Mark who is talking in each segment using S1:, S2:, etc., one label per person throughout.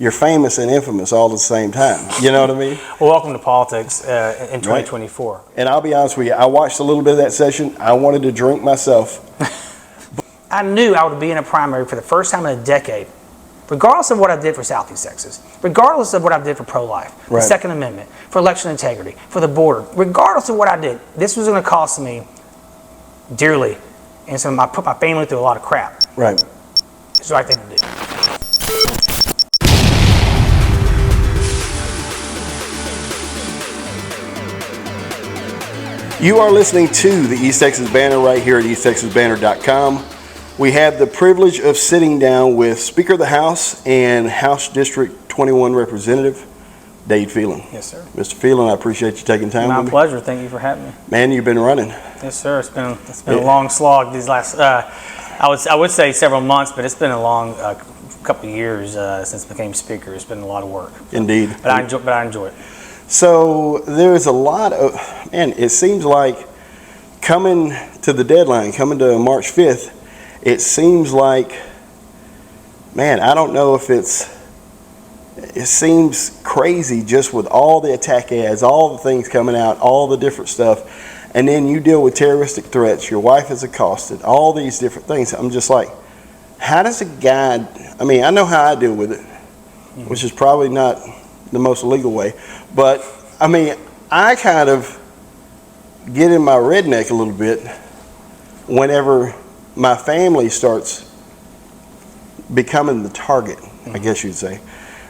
S1: you're famous and infamous all at the same time. You know what I mean?
S2: Well, welcome to politics in 2024.
S1: Right. And I'll be honest with you, I watched a little bit of that session. I wanted to drink myself.
S2: I knew I would be in a primary for the first time in a decade, regardless of what I did for Southeast Texas, regardless of what I did for pro-life, the Second Amendment, for election integrity, for the border, regardless of what I did, this was going to cost me dearly. And so I put my family through a lot of crap.
S1: Right.
S2: It's the right thing to do.
S1: You are listening to the East Texas Banner right here at easttexasbanner.com. We have the privilege of sitting down with Speaker of the House and House District 21 Representative Dade Phelan.
S2: Yes, sir.
S1: Mr. Phelan, I appreciate you taking time with me.
S2: My pleasure. Thank you for having me.
S1: Man, you've been running.
S2: Yes, sir. It's been a long slog these last. I would say several months, but it's been a long couple of years since I became Speaker. It's been a lot of work.
S1: Indeed.
S2: But I enjoy it.
S1: So there's a lot of, man, it seems like coming to the deadline, coming to March 5th, it seems like, man, I don't know if it seems crazy just with all the attack ads, all the things coming out, all the different stuff. And then you deal with terroristic threats, your wife is accosted, all these different things. I'm just like, how does a guy, I mean, I know how I deal with it, which is probably not the most legal way, but I mean, I kind of get in my redneck a little bit whenever my family starts becoming the target, I guess you'd say.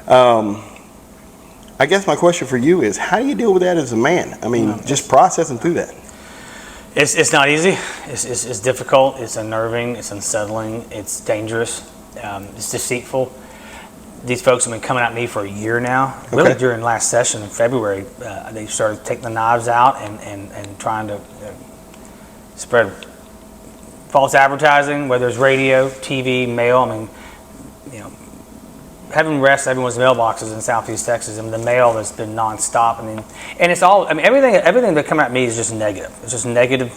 S1: I guess my question for you is, how do you deal with that as a man? I mean, just processing through that.
S2: It's not easy. It's difficult. It's unnerving. It's unsettling. It's dangerous. It's deceitful. These folks have been coming at me for a year now. Really, during last session in February, they started taking the knives out and trying to spread false advertising, whether it's radio, TV, mail. I mean, you know, heaven rest everyone's mailboxes in Southeast Texas. I mean, the mail has been nonstop. I mean, and it's all. I mean, everything that come at me is just negative. It's just negative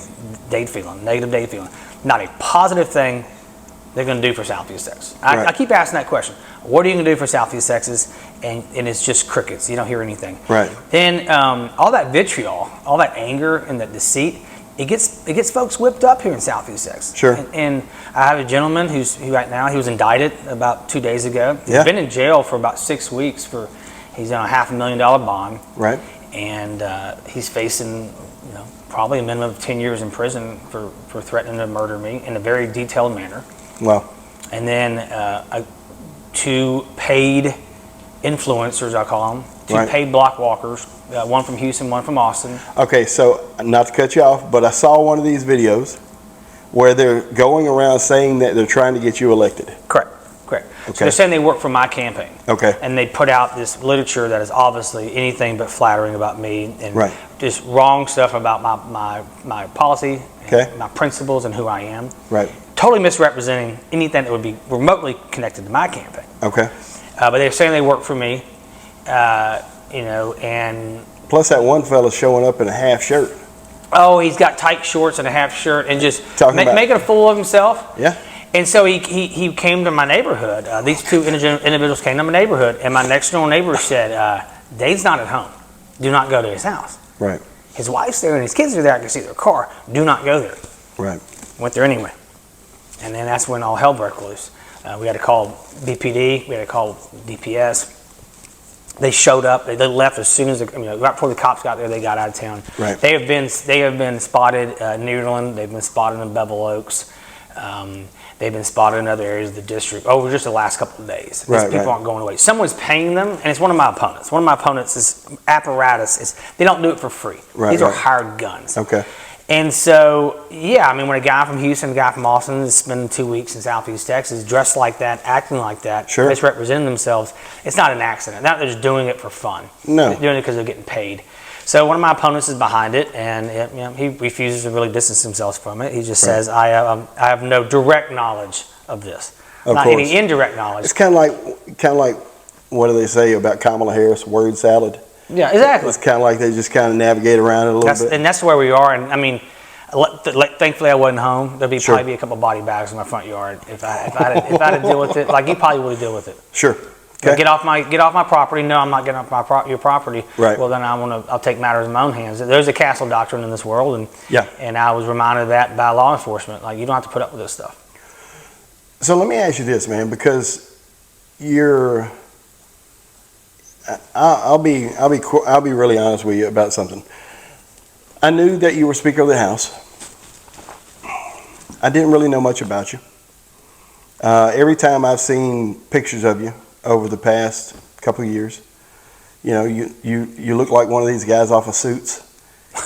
S2: Dade Phelan, negative Dade Phelan. Not a positive thing they're going to do for Southeast Texas. I keep asking that question. What are you going to do for Southeast Texas? And it's just crickets. You don't hear anything. Right. Then all that vitriol, all that anger and that deceit, it gets folks whipped up here in Southeast Texas. Sure. And I have a gentleman who right now, he was indicted about 2 days ago. He's been in jail for about 6 weeks he's on a $500,000 bond. Right. And he's facing, you know, probably a minimum of 10 years in prison for threatening to murder me in a very detailed manner. Wow. And then 2 paid influencers, I call them, 2 paid block walkers, one from Houston, one from Austin. Okay, so not to cut you off, but I saw one of these videos where they're going around saying that they're trying to get you elected. Correct. Okay. So they're saying they work for my campaign. Okay. And they put out this literature that is obviously anything but flattering about me and just wrong stuff about my policy, and my principles, and who I am. Right. Totally misrepresenting anything that would be remotely connected to my campaign. Okay. But they're saying they work for me, you know, and... Plus that one fella showing up in a half shirt. Oh, he's got tight shorts and a half shirt and just making a fool of himself. Yeah. And so he came to my neighborhood. These 2 individuals came to my neighborhood, and my next door neighbor said, Dade's not at home. Do not go to his house. Right. His wife's there and his kids are there. I can see their car. Do not go there. Right. Went there anyway. And then that's when all hell broke loose. We had to call BPD. We had to call DPS. They showed up. They left as soon as right before the cops got there. They got out of town. Right. They have been spotted in Nederland. They've been spotted in Bevel Oaks. They've been spotted in other areas of the district over just the last couple of days. These people aren't going away. Someone's paying them, and it's one of my opponents. One of my opponents is apparatus. They don't do it for free. These are hired guns. Okay. And so, yeah, I mean, when a guy from Houston, a guy from Austin is spending 2 weeks in Southeast Texas, dressed like that, acting like that, misrepresenting themselves, it's not an accident. They're just doing it for fun. No. They're doing it because they're getting paid. So one of my opponents is behind it, and he refuses to really distance himself from it. He just says, I have no direct knowledge of this. Not any indirect knowledge. It's kind of like, what do they say about Kamala Harris, word salad? Yeah, exactly. It's kind of like they just kind of navigate around it a little bit. And that's where we are. And I mean, thankfully I wasn't home. There'd probably be a couple of body bags in my front yard if I had to deal with it. Like you probably would deal with it. Sure.
S1: Okay.
S2: Get off my property. No, I'm not getting off your property.
S1: Right.
S2: Well, then I'll take matters in my own hands. There's a castle doctrine in this world, and I was reminded of that by law enforcement. Like, you don't have to put up with this stuff.
S1: So let me ask you this, man, because I'll be really honest with you about something. I knew that you were Speaker of the House. I didn't really know much about you. Every time I've seen pictures of you over the past couple of years, you know, you look like one of these guys off of Suits.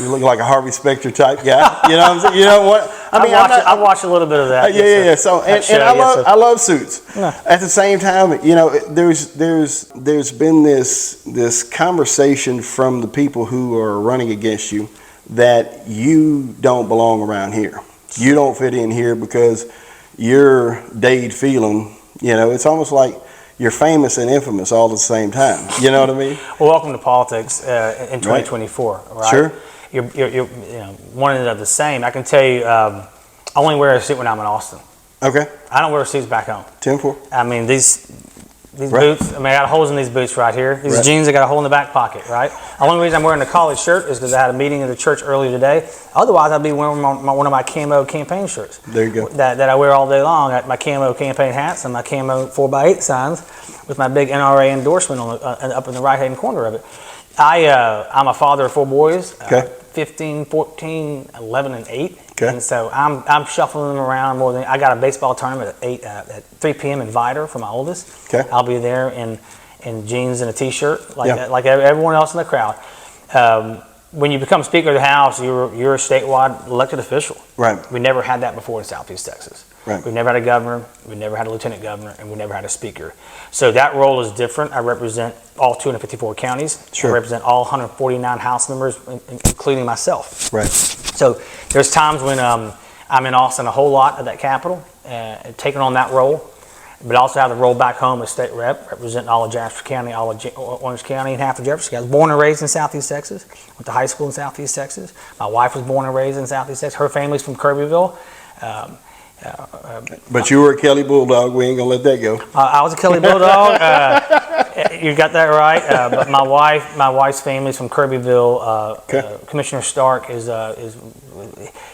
S1: You look like a Harvey Specter type guy. You know what I'm saying? You know what?
S2: I watched a little bit of that.
S1: Yeah. So I love Suits.
S2: Yeah.
S1: At the same time, you know, there's been this conversation from the people who are running against you that you don't belong around here. You don't fit in here because you're Dade Phelan. You know, it's almost like you're famous and infamous all at the same time. You know what I mean?
S2: Well, welcome to politics in 2024, right?
S1: Sure.
S2: You're one and the same. I can tell you, I only wear a suit when I'm in Austin.
S1: Okay.
S2: I don't wear suits back home.
S1: 10-4.
S2: I mean, these
S1: Right.
S2: boots, I got holes in these boots right here. These
S1: Right.
S2: jeans, I got a hole in the back pocket, right? The only reason I'm wearing a collared shirt is because I had a meeting in the church earlier today. Otherwise, I'd be wearing one of my camo campaign shirts.
S1: There you go.
S2: That I wear all day long. I got my camo campaign hats and my camo 4x8 signs with my big NRA endorsement up in the right-hand corner of it. I'm a father of 4 boys,
S1: Okay.
S2: 15, 14, 11, and 8.
S1: Okay.
S2: And so I'm shuffling them around more than I got a baseball tournament at 3 p.m. in Vidor for my oldest.
S1: Okay.
S2: I'll be there in jeans and a t-shirt like
S1: Yeah.
S2: that, like everyone else in the crowd. When you become Speaker of the House, you're a statewide elected official.
S1: Right.
S2: We never had that before in Southeast Texas.
S1: Right.
S2: We've never had a governor, we never had a lieutenant governor, and we never had a speaker. So that role is different. I represent all 254 counties.
S1: Sure.
S2: I represent all 149 House members, including myself.
S1: Right.
S2: So there's times when I'm in Austin a whole lot at that Capitol, taking on that role, but I also have the role back home as state rep, representing all of Jasper County, all of Orange County, and half of Jefferson County. I was born and raised in Southeast Texas, went to high school in Southeast Texas. My wife was born and raised in Southeast Texas. Her family's from Kirbyville.
S1: But you were a Kelly Bulldog. We ain't gonna let that go.
S2: I was a Kelly Bulldog. You got that right. But my wife's family's from Kirbyville.
S1: Okay.
S2: Commissioner Stark is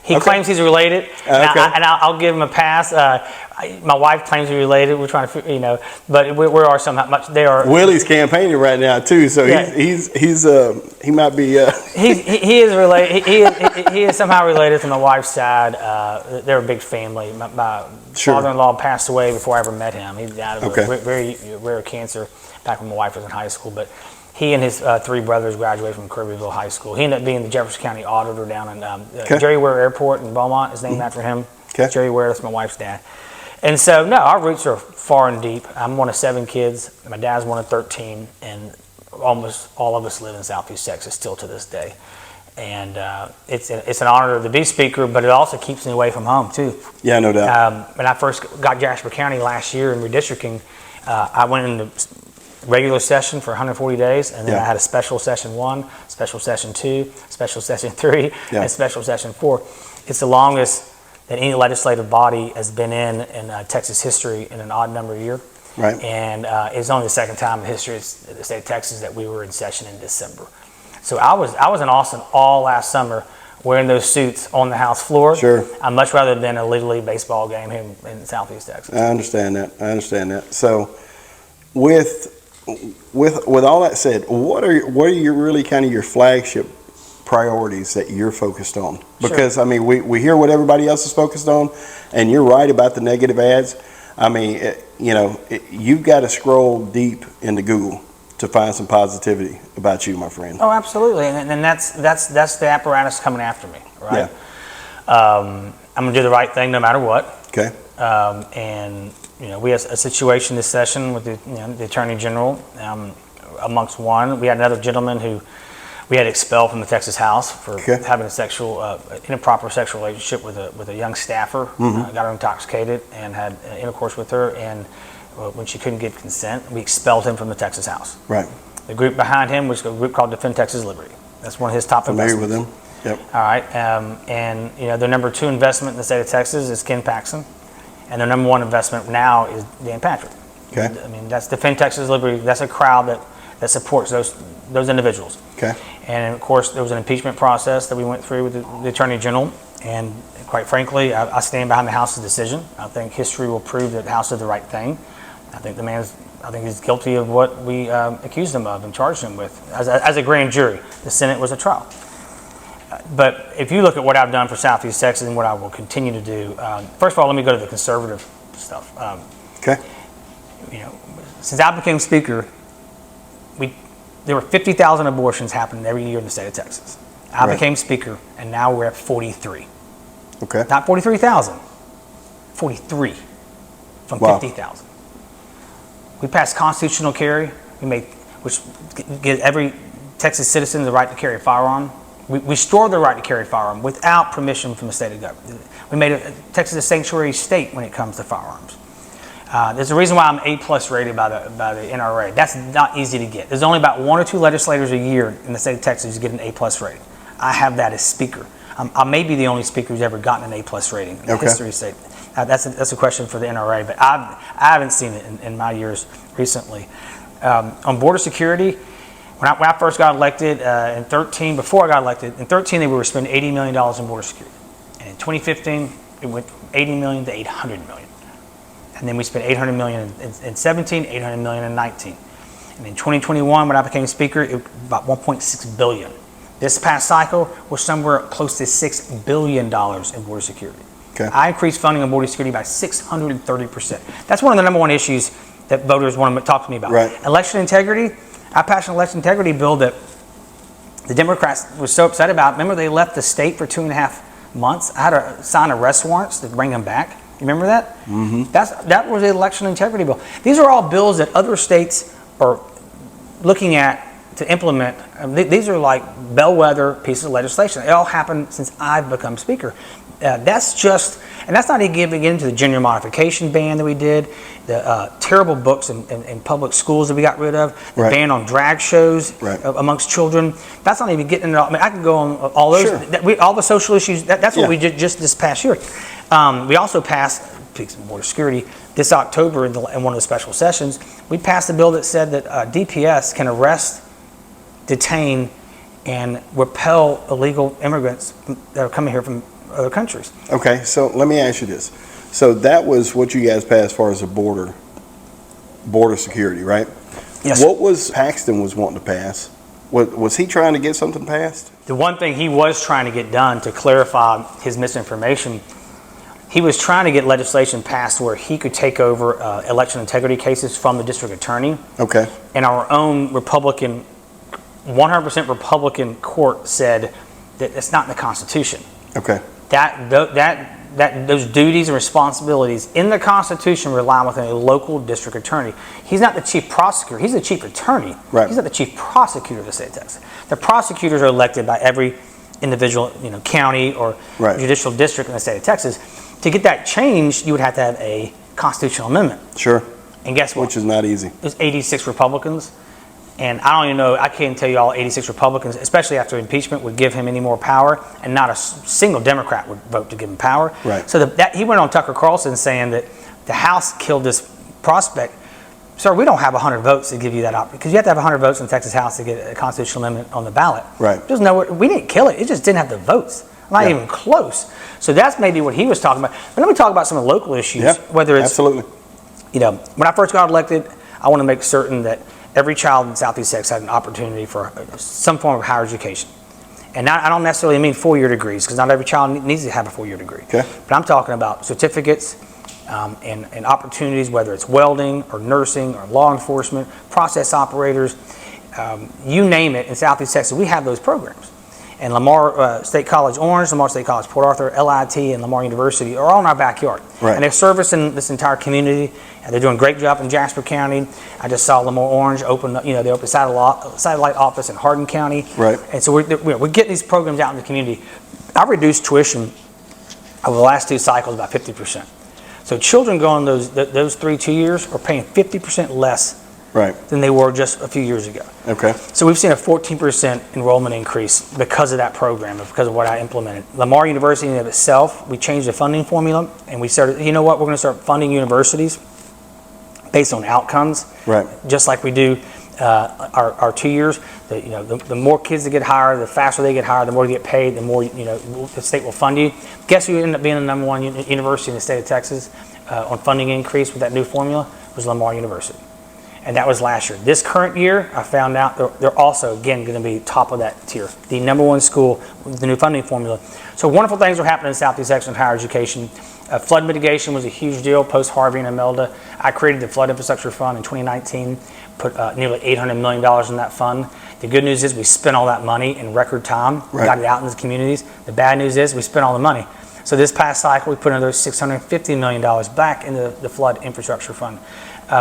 S2: he claims he's related, and,
S1: Okay.
S2: I'll give him a pass. My wife claims he's related. We're trying to, but we are somehow much. They are.
S1: Willie's campaigning right now too, so
S2: Yeah.
S1: he might be.
S2: He is related. He is somehow related to my wife's side. They're a big family. My
S1: Sure.
S2: father-in-law passed away before I ever met him. He died of
S1: Okay.
S2: a very rare cancer back when my wife was in high school. But he and his 3 brothers graduated from Kirbyville High School. He ended up being the Jefferson County auditor down in
S1: Okay.
S2: Jerry Ware Airport in Beaumont. Is named after him.
S1: Okay.
S2: Jerry Ware, that's my wife's dad. And so, no, our roots are far and deep. I'm one of 7 kids. My dad's one of 13, and almost all of us live in Southeast Texas still to this day. And it's an honor to be Speaker, but it also keeps me away from home too.
S1: Yeah, no doubt.
S2: When I first got Jasper County last year in redistricting, I went into regular session for 140 days, and then
S1: Yeah.
S2: I had a special session 1, special session 2, special session 3,
S1: Yeah.
S2: and special session 4. It's the longest that any legislative body has been in Texas history in an odd number year.
S1: Right.
S2: And it's only the second time in history of the state of Texas that we were in session in December. So I was in Austin all last summer wearing those suits on the House floor.
S1: Sure.
S2: I'd much rather have been a Little League baseball game here in Southeast Texas.
S1: I understand that. So, with all that said, what are your really kind of your flagship priorities that you're focused on? Because I mean, we hear what everybody else is focused on, and you're right about the negative ads. I mean, you've got to scroll deep into Google to find some positivity about you, my friend.
S2: Oh, absolutely, and that's the apparatus coming after me, right?
S1: Yeah.
S2: I'm gonna do the right thing no matter what.
S1: Okay.
S2: And we had a situation this session with the Attorney General. Amongst one, we had another gentleman who we had expelled from the Texas House for having a inappropriate sexual relationship with a young staffer. Got her intoxicated and had intercourse with her, and when she couldn't get consent, we expelled him from the Texas House.
S1: Right.
S2: The group behind him was a group called Defend Texas Liberty. That's one of his top
S1: Familiar with
S2: investments.
S1: them? Yep.
S2: All right, and their number 2 investment in the state of Texas is Ken Paxton, and their number 1 investment now is Dan Patrick.
S1: Okay.
S2: I mean, that's Defend Texas Liberty. That's a crowd that supports those individuals.
S1: Okay.
S2: And of course, there was an impeachment process that we went through with the Attorney General. And quite frankly, I stand behind the House's decision. I think history will prove that the House did the right thing. I think he's guilty of what we accused him of and charged him with as a grand jury. The Senate was a trial. But if you look at what I've done for Southeast Texas and what I will continue to do, first of all, let me go to the conservative stuff.
S1: Okay.
S2: Since I became Speaker, there were 50,000 abortions happening every year in the state of Texas. I became Speaker, and now we're at 43.
S1: Okay.
S2: Not 43,000, 43 from 50,000. We passed constitutional carry, which gives every Texas citizen the right to carry a firearm. We restored the right to carry a firearm without permission from the state of government. We made Texas a sanctuary state when it comes to firearms. There's a reason why I'm A+ rated by the NRA. That's not easy to get. There's only about 1 or 2 legislators a year in the state of Texas who get an A+ rating. I have that as Speaker. I may be the only Speaker who's ever gotten an A+ rating in history state. That's a question for the NRA, but I haven't seen it in my years recently. On border security, when I first got elected in 13, before I got elected, in 13 they were spending $80 million in border security. And in 2015, it went from $80 million to $800 million. And then we spent $800 million in 17, $800 million in 19. And in 2021, when I became Speaker, it was about $1.6 billion. This past cycle was somewhere close to $6 billion in border security.
S1: Okay.
S2: I increased funding on border security by 630%. That's one of the number one issues that voters want to talk to me about.
S1: Right.
S2: Election integrity. I passed an election integrity bill that the Democrats were so upset about. Remember, they left the state for 2.5 months. I had to sign arrest warrants to bring them back. You remember that? Mm-hmm. That was the election integrity bill. These are all bills that other states are looking at to implement. These are like bellwether pieces of legislation. It all happened since I've become Speaker. That's not even getting into the gender modification ban that we did, the terrible books in public schools that we got rid of, the ban on drag shows amongst children. That's not even getting into all. I mean, I can go on all those, all the social issues. That's what we did just this past year. We also passed, speaking of border security, this October in one of the special sessions, we passed a bill that said that DPS can arrest, detain, and repel illegal immigrants that are coming here from other countries. Okay,
S1: so let me ask you this. So that was what you guys passed as far as the border security, right?
S2: Yes.
S1: What was Paxton was wanting to pass? Was he trying to get something passed?
S2: The one thing he was trying to get done to clarify his misinformation, he was trying to get legislation passed where he could take over election integrity cases from the district attorney.
S1: Okay.
S2: And our own 100% Republican court said that it's not in the Constitution.
S1: Okay.
S2: That those duties and responsibilities in the Constitution rely within a local district attorney. He's not the chief prosecutor. He's the chief attorney.
S1: Right.
S2: He's not the chief prosecutor of the state of Texas. The prosecutors are elected by every individual, county or judicial district in the state of Texas. To get that changed, you would have to have a constitutional amendment.
S1: Sure.
S2: And guess what?
S1: Which is not easy.
S2: There's 86 Republicans. And I don't even know, I can't tell you all 86 Republicans, especially after impeachment, would give him any more power, and not a single Democrat would vote to give him power.
S1: Right.
S2: So he went on Tucker Carlson saying that the House killed this prospect. Sir, we don't have 100 votes to give you that option, because you have to have 100 votes in the Texas House to get a constitutional amendment on the ballot.
S1: Right.
S2: There's we didn't kill it, it just didn't have the votes. Not even close. So that's maybe what he was talking about. But let me talk about some of the local issues. Whether it's,
S1: absolutely.
S2: When I first got elected, I want to make certain that every child in Southeast Texas had an opportunity for some form of higher education. And I don't necessarily mean 4-year degrees, because not every child needs to have a 4-year degree.
S1: Okay.
S2: But I'm talking about certificates and opportunities, whether it's welding or nursing or law enforcement, process operators, you name it. In Southeast Texas, we have those programs. And Lamar State College Orange, Lamar State College Port Arthur, LIT, and Lamar University are all in our backyard.
S1: Right.
S2: And they're servicing this entire community. And they're doing a great job in Jasper County. I just saw Lamar Orange open, they opened a satellite office in Hardin County.
S1: Right.
S2: And so we're getting these programs out in the community. I've reduced tuition over the last 2 cycles about 50%. So children going those 2 years are paying 50% less than they were just a few years ago.
S1: Okay.
S2: So we've seen a 14% enrollment increase because of that program, because of what I implemented. Lamar University in and of itself, we changed the funding formula, and we started, we're going to start funding universities based on outcomes.
S1: Right.
S2: Just like we do our 2 years. The more kids that get hired, the faster they get hired, the more they get paid, the more the state will fund you. Guess who ended up being the number one university in the state of Texas on funding increase with that new formula? Was Lamar University. And that was last year. This current year, I found out they're also, again, going to be top of that tier. The number one school with the new funding formula. So wonderful things are happening in Southeast Texas in higher education. Flood mitigation was a huge deal post-Harvey and Imelda. I created the Flood Infrastructure Fund in 2019, put nearly $800 million in that fund. The good news is we spent all that money in record time, got it out in the communities. The bad news is we spent all the money. So this past cycle, we put another $650 million back into the Flood Infrastructure Fund.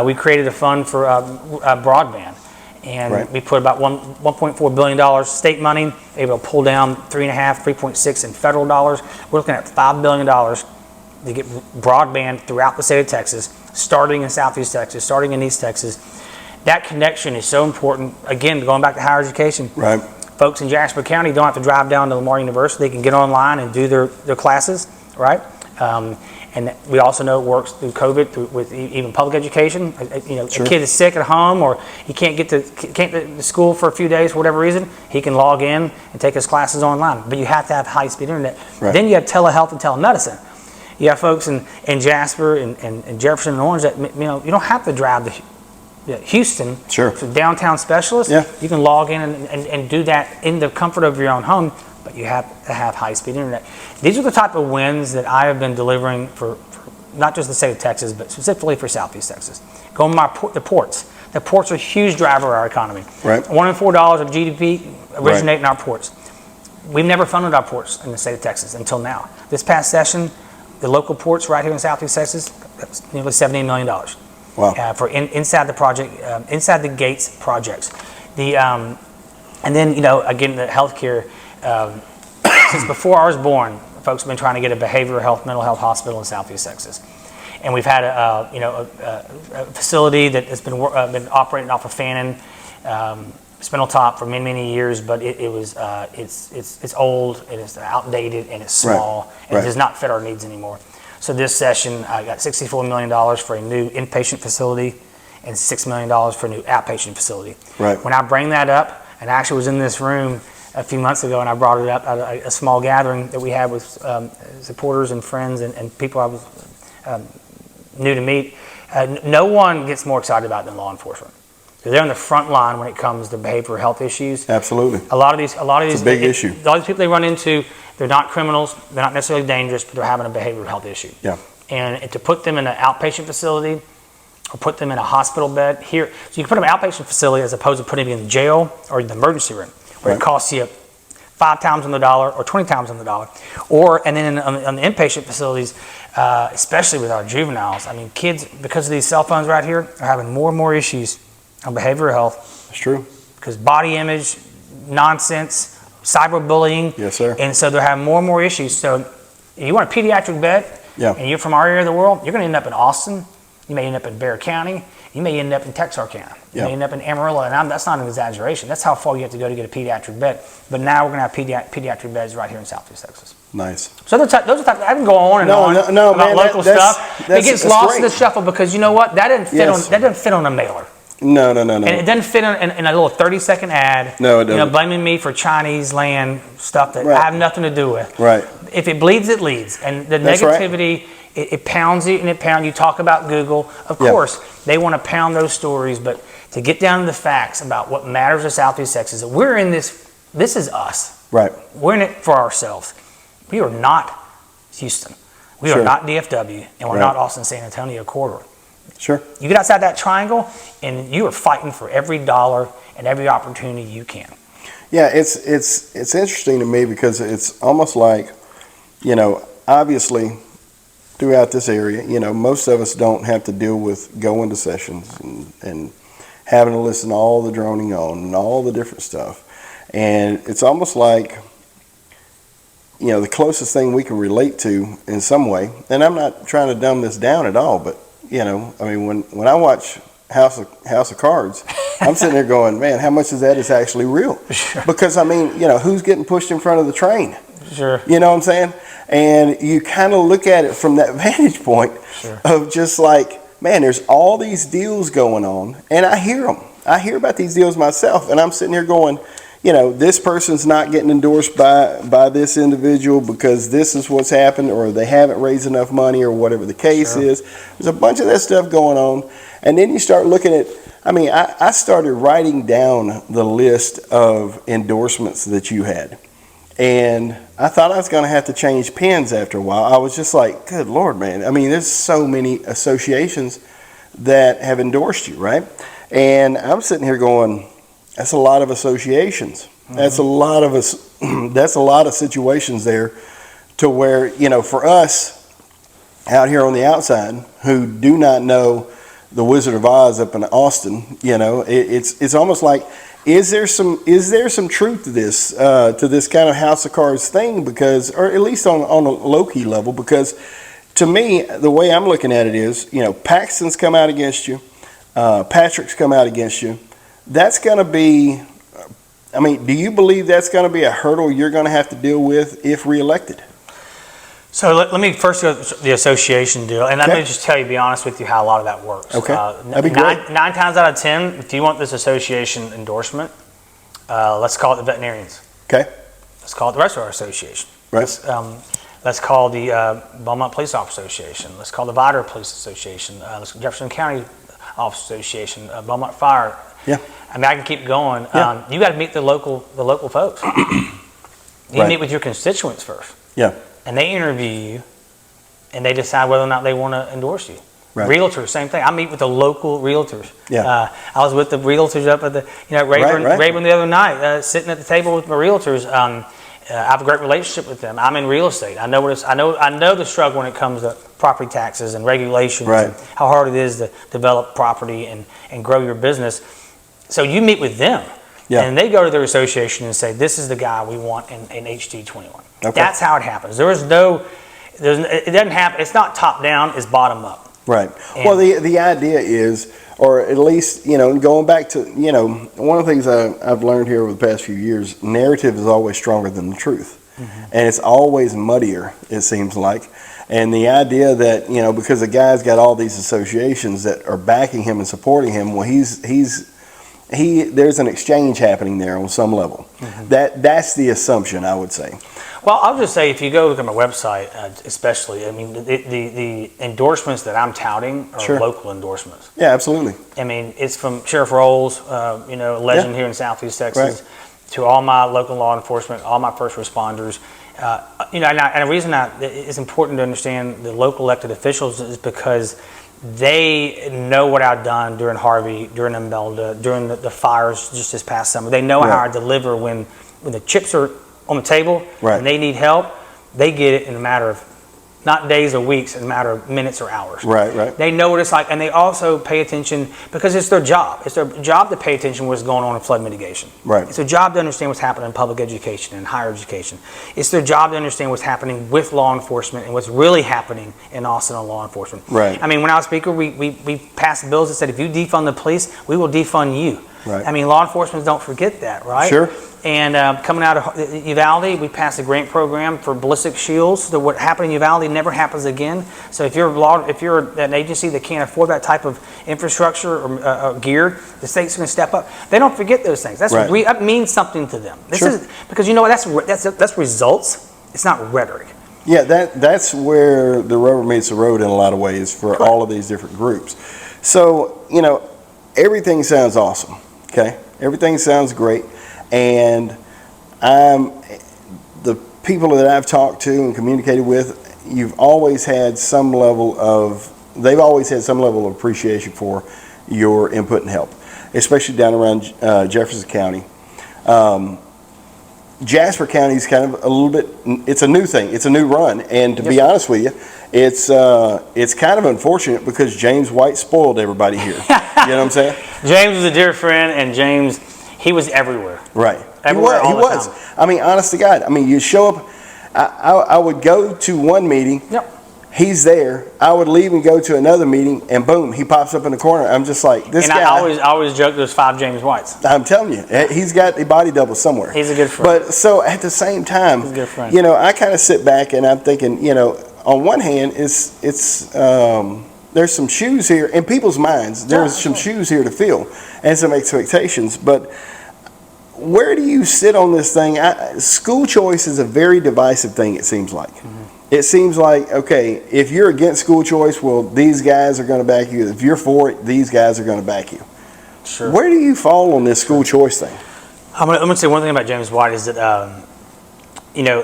S2: We created a fund for broadband, and we put about $1.4 billion state money, able to pull down 3.6 in federal dollars. We're looking at $5 billion to get broadband throughout the state of Texas, starting in Southeast Texas, starting in East Texas. That connection is so important. Again, going back to higher education.
S1: Right.
S2: Folks in Jasper County don't have to drive down to Lamar University. They can get online and do their classes, right? And we also know it works through COVID, with even public education. A kid is sick at home, or he can't get to school for a few days for whatever reason. He can log in and take his classes online. But you have to have high-speed internet.
S1: Right.
S2: Then you have telehealth and telemedicine. You have folks in Jasper and Jefferson and Orange that you don't have to drive to Houston.
S1: Sure.
S2: To downtown specialists.
S1: Yeah.
S2: You can log in and do that in the comfort of your own home. But you have to have high-speed internet. These are the type of wins that I have been delivering for not just the state of Texas, but specifically for Southeast Texas. Going to the ports. The ports are a huge driver of our economy.
S1: Right.
S2: $1 in $4 of GDP originate in our ports. We've never funded our ports in the state of Texas until now. This past session, the local ports right here in Southeast Texas, that's nearly $70 million.
S1: Wow.
S2: For inside the project, inside the gates projects. And then again, the healthcare. Since before I was born, folks have been trying to get a behavioral health, mental health hospital in Southeast Texas, and we've had a facility that has been operating off of Fannin, Spindletop for many years, but it's old, it is outdated, and it's small, and it does not fit our needs anymore. So this session, I got $64 million for a new inpatient facility and $6 million for a new outpatient facility.
S1: Right.
S2: When I bring that up, and I actually was in this room a few months ago, and I brought it up at a small gathering that we had with supporters and friends and people I was new to meet. No one gets more excited about it than law enforcement. They're on the front line when it comes to behavioral health issues.
S1: Absolutely.
S2: A lot of these,
S1: it's a big issue.
S2: A lot of these people they run into, they're not criminals, they're not necessarily dangerous, but they're having a behavioral health issue.
S1: Yeah.
S2: And to put them in an outpatient facility or put them in a hospital bed here, so you can put them in an outpatient facility as opposed to putting them in the jail or the emergency room, where it costs you 5 times on the dollar or 20 times on the dollar. And then on the inpatient facilities, especially with our juveniles, I mean, kids, because of these cell phones right here, are having more and more issues on behavioral health.
S1: That's true.
S2: Because body image, nonsense, cyberbullying.
S1: Yes, sir.
S2: And so they're having more and more issues. So if you want a pediatric bed, and you're from our area of the world, you're going to end up in Austin. You may end up in Bexar County. You may end up in Texarkana. You may end up in Amarillo. And that's not an exaggeration. That's how far you have to go to get a pediatric bed. But now we're going to have pediatric beds right here in Southeast Texas.
S1: Nice.
S2: So those are types, I can go on and on about
S1: man,
S2: local stuff. It gets lost in the shuffle because you know what? That doesn't fit on a mailer.
S1: No.
S2: And it doesn't fit in a little 30-second ad.
S1: No, it doesn't.
S2: Blaming me for Chinese land stuff that I have nothing to do with.
S1: Right.
S2: If it bleeds, it leads. And the negativity, it pounds you and it pounds. You talk about Google. Of course, they want to pound those stories, but to get down to the facts about what matters to Southeast Texas, that we're in this is us.
S1: Right.
S2: We're in it for ourselves. We are not Houston. We are not DFW, and we're not Austin San Antonio corridor.
S1: Sure.
S2: You get outside that triangle, and you are fighting for every dollar and every opportunity you can.
S1: Yeah, it's interesting to me because it's almost like, obviously throughout this area, most of us don't have to deal with going to sessions and having to listen to all the droning on and all the different stuff. And it's almost like, the closest thing we can relate to in some way, and I'm not trying to dumb this down at all, but when I watch House of Cards, I'm sitting there going, man, how much of that is actually real?
S2: Sure.
S1: Because who's getting pushed in front of the train?
S2: Sure.
S1: You know what I'm saying? And you kind of look at it from that vantage point of just like, man, there's all these deals going on, and I hear them. I hear about these deals myself, and I'm sitting here going, this person's not getting endorsed by this individual because this is what's happened, or they haven't raised enough money, or whatever the case is. There's a bunch of that stuff going on, and then you start looking at, I started writing down the list of endorsements that you had, and I thought I was going to have to change pens after a while. I was just like, good Lord, man. There's so many associations that have endorsed you, right? And I'm sitting here going, that's a lot of associations. Mm-hmm. That's a lot of us. That's a lot of situations there, to where for us out here on the outside who do not know the Wizard of Oz up in Austin, it's almost like, is there some truth to this kind of House of Cards thing? Because, or at least on a low key level, because to me the way I'm looking at it is, Paxton's come out against you, Patrick's come out against you. That's going to be, do you believe that's going to be a hurdle you're going to have to deal with if reelected?
S2: So let me first go to the association deal, and let me just tell you, be honest with you, how a lot of that works.
S1: Okay, that'd be great.
S2: 9 times out of 10, if you want this association endorsement, let's call it the veterinarians.
S1: Okay.
S2: Let's call it the rest of our association.
S1: Right.
S2: Let's call the Beaumont Police Officer Association. Let's call the Vidor Police Association. Jefferson County Office Association. Beaumont Fire.
S1: Yeah.
S2: I can keep going.
S1: Yeah.
S2: You got to meet the local folks. You meet with your constituents first.
S1: Yeah.
S2: And they interview you, and they decide whether or not they want to endorse you.
S1: Right.
S2: Realtors, same thing. I meet with the local realtors.
S1: Yeah.
S2: I was with the realtors up at the Rayburn the other night, sitting at the table with my realtors. I have a great relationship with them. I'm in real estate. I know I know the struggle when it comes to property taxes and regulations, and how hard it is to develop property and grow your business. So you meet with them, and they go to their association and say, "This is the guy we want in HD 21." Okay. That's how it happens. It doesn't happen. It's not top down. It's bottom up.
S1: Right. And well, the idea is, or at least, going back to, one of the things I've learned here over the past few years, narrative is always stronger than the truth. Mm-hmm. And it's always muddier, it seems like. And the idea that, because the guy's got all these associations that are backing him and supporting him, well, there's an exchange happening there on some level. Mm-hmm. That's the assumption, I would say.
S2: Well, I'll just say, if you go look at my website, especially, the endorsements that I'm touting are local endorsements.
S1: Yeah, absolutely.
S2: It's from Sheriff Rolls, a legend here in Southeast Texas, to all my local law enforcement, all my first responders. And the reason it's important to understand the local elected officials is because they know what I've done during Harvey, during Imelda, during the fires just this past summer. They know how I deliver when the chips are on the table and they need help. They get it in a matter of not days or weeks, in a matter of minutes or hours.
S1: Right.
S2: They know what it's like, and they also pay attention because it's their job. It's their job to pay attention to what's going on in flood mitigation.
S1: Right.
S2: It's their job to understand what's happening in public education and higher education. It's their job to understand what's happening with law enforcement and what's really happening in Austin on law enforcement.
S1: Right.
S2: When I was speaker, we passed bills that said, if you defund the police, we will defund you.
S1: Right.
S2: Law enforcement don't forget that, right?
S1: Sure.
S2: And coming out of Uvalde, we passed a grant program for ballistic shields. So what happened in Uvalde never happens again. So if you're an agency that can't afford that type of infrastructure or gear, the state's going to step up. They don't forget those things. That means something to them. This is because that's results. It's not rhetoric. Yeah,
S1: that's where the rubber meets the road in a lot of ways for all of these different groups. So everything sounds awesome. Okay, everything sounds great. And the people that I've talked to and communicated with, they've always had some level of appreciation for your input and help, especially down around Jefferson County. Jasper County is kind of a little bit, it's a new thing. It's a new run. And to be honest with you, it's kind of unfortunate because James White spoiled everybody here. You know what I'm saying?
S2: James was a dear friend, and James, he was everywhere.
S1: Right.
S2: Everywhere,
S1: he was. Honest to God. You show up. I would go to one meeting.
S2: Yep.
S1: He's there. I would leave and go to another meeting, and boom, he pops up in the corner. I'm just like, this guy.
S2: And I always joke there's 5 James Whites.
S1: I'm telling you, he's got a body double somewhere.
S2: He's a good friend.
S1: But so at the same time,
S2: he's a good friend.
S1: I kind of sit back and I'm thinking, on one hand, it's there's some shoes here in people's minds. There's some shoes here to fill and some expectations. But where do you sit on this thing? School choice is a very divisive thing, it seems like. It seems like, okay, if you're against school choice, well, these guys are going to back you. If you're for it, these guys are going to back you.
S2: Sure.
S1: Where do you fall on this school choice thing?
S2: I'm going to say one thing about James White is that, I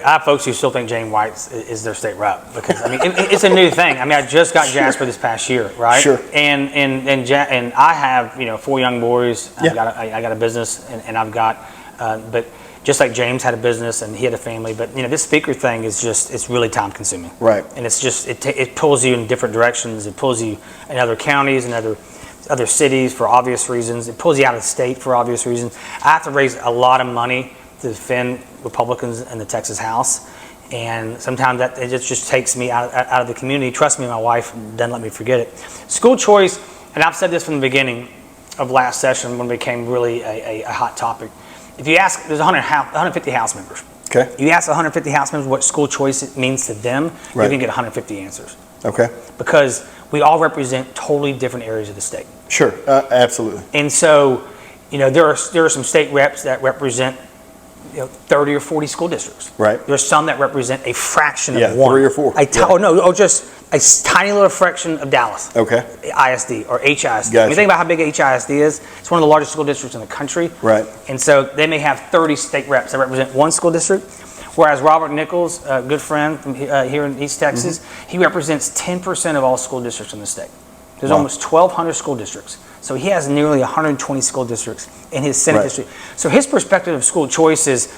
S2: have folks who still think James White is their state rep because, it's a new thing. I just got Jasper this past year, right?
S1: Sure.
S2: And I have, 4 young boys.
S1: Yeah.
S2: I got a business, and I've got, but just like James had a business and he had a family, but this speaker thing is it's really time consuming.
S1: Right.
S2: And it's just, it pulls you in different directions. It pulls you in other counties and other cities for obvious reasons. It pulls you out of the state for obvious reasons. I have to raise a lot of money to defend Republicans in the Texas House. And sometimes that it just takes me out of the community. Trust me, my wife doesn't let me forget it. School choice, and I've said this from the beginning of last session when it became really a hot topic. If you ask, there's 150 House members.
S1: Okay.
S2: You ask 150 House members what school choice means to them,
S1: Right.
S2: you can get 150 answers.
S1: Okay.
S2: Because we all represent totally different areas of the state.
S1: Sure. Absolutely.
S2: And so, there are some state reps that represent 30 or 40 school districts.
S1: Right.
S2: There's some that represent a fraction of one.
S1: 3 or 4.
S2: Just a tiny little fraction of Dallas.
S1: Okay.
S2: ISD or HISD.
S1: Gotcha.
S2: When you think about how big HISD is, it's one of the largest school districts in the country.
S1: Right.
S2: And so they may have 30 state reps that represent one school district, whereas Robert Nichols, a good friend from here in East Texas, he represents 10% of all school districts in the state. There's almost 1,200 school districts. So he has nearly 120 school districts in his Senate district. So his perspective of school choice is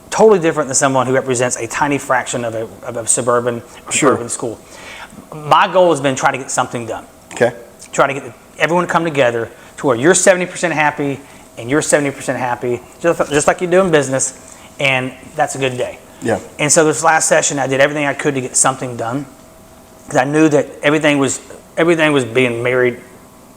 S2: totally different than someone who represents a tiny fraction of a suburban or urban school. My goal has been try to get something done.
S1: Okay.
S2: Try to get everyone to come together to where you're 70% happy and you're 70% happy, just like you do in business, and that's a good day.
S1: Yeah.
S2: And so this last session, I did everything I could to get something done because I knew that everything was being married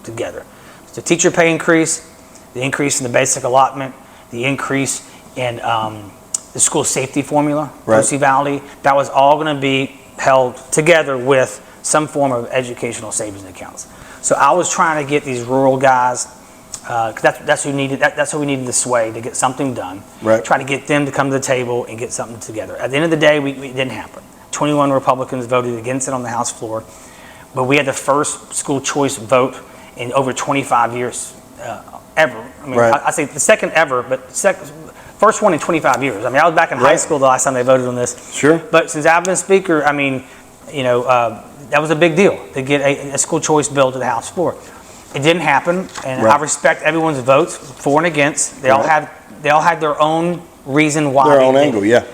S2: together. The teacher pay increase, the increase in the basic allotment, the increase in the school safety formula, Valley, that was all going to be held together with some form of educational savings accounts. So I was trying to get these rural guys, because that's who needed that's who we needed to sway to get something done.
S1: Right.
S2: Try to get them to come to the table and get something together. At the end of the day, it didn't happen. 21 Republicans voted against it on the House floor, but we had the first school choice vote in over 25 years ever. I say the second ever, but first one in 25 years. I was back in high school the last time they voted on this.
S1: Sure.
S2: But since I've been speaker, that was a big deal to get a school choice bill to the House floor. It didn't happen, and I respect everyone's votes for and against. They all had their own reason why.
S1: Their own angle, yeah.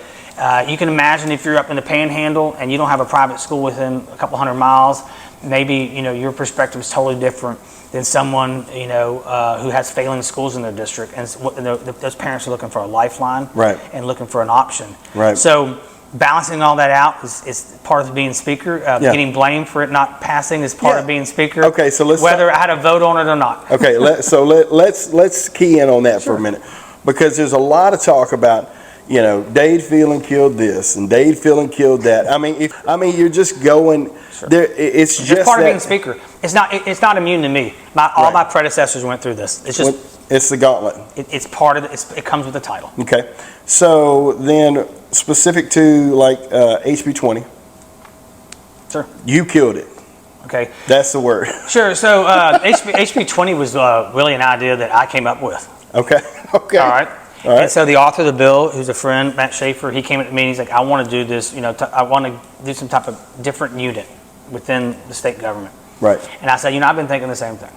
S2: You can imagine if you're up in the Panhandle and you don't have a private school within a couple hundred miles, maybe your perspective is totally different than someone who has failing schools in their district, and those parents are looking for a lifeline, and looking for an option.
S1: Right.
S2: So balancing all that out is part of being speaker. Getting blamed for it not passing is part of being speaker.
S1: Okay, so let's
S2: whether I had a vote on it or not.
S1: Okay, let's key in on that for a minute, because there's a lot of talk about Dade Phelan killed this and Dade Phelan killed that. You're just going there. It's just
S2: part of being speaker. It's not immune to me. All my predecessors went through this. It's just
S1: it's the gauntlet.
S2: It's part of it. It comes with the title.
S1: Okay, so then specific to HB 20.
S2: Sure.
S1: You killed it.
S2: Okay.
S1: That's the word.
S2: Sure. So HB 20 was really an idea that I came up with.
S1: Okay. Okay.
S2: All right. And so the author of the bill, who's a friend, Matt Schaefer, he came up to me and he's like, I want to do this, I want to do some type of different unit within the state government.
S1: Right.
S2: And I said, I've been thinking the same thing.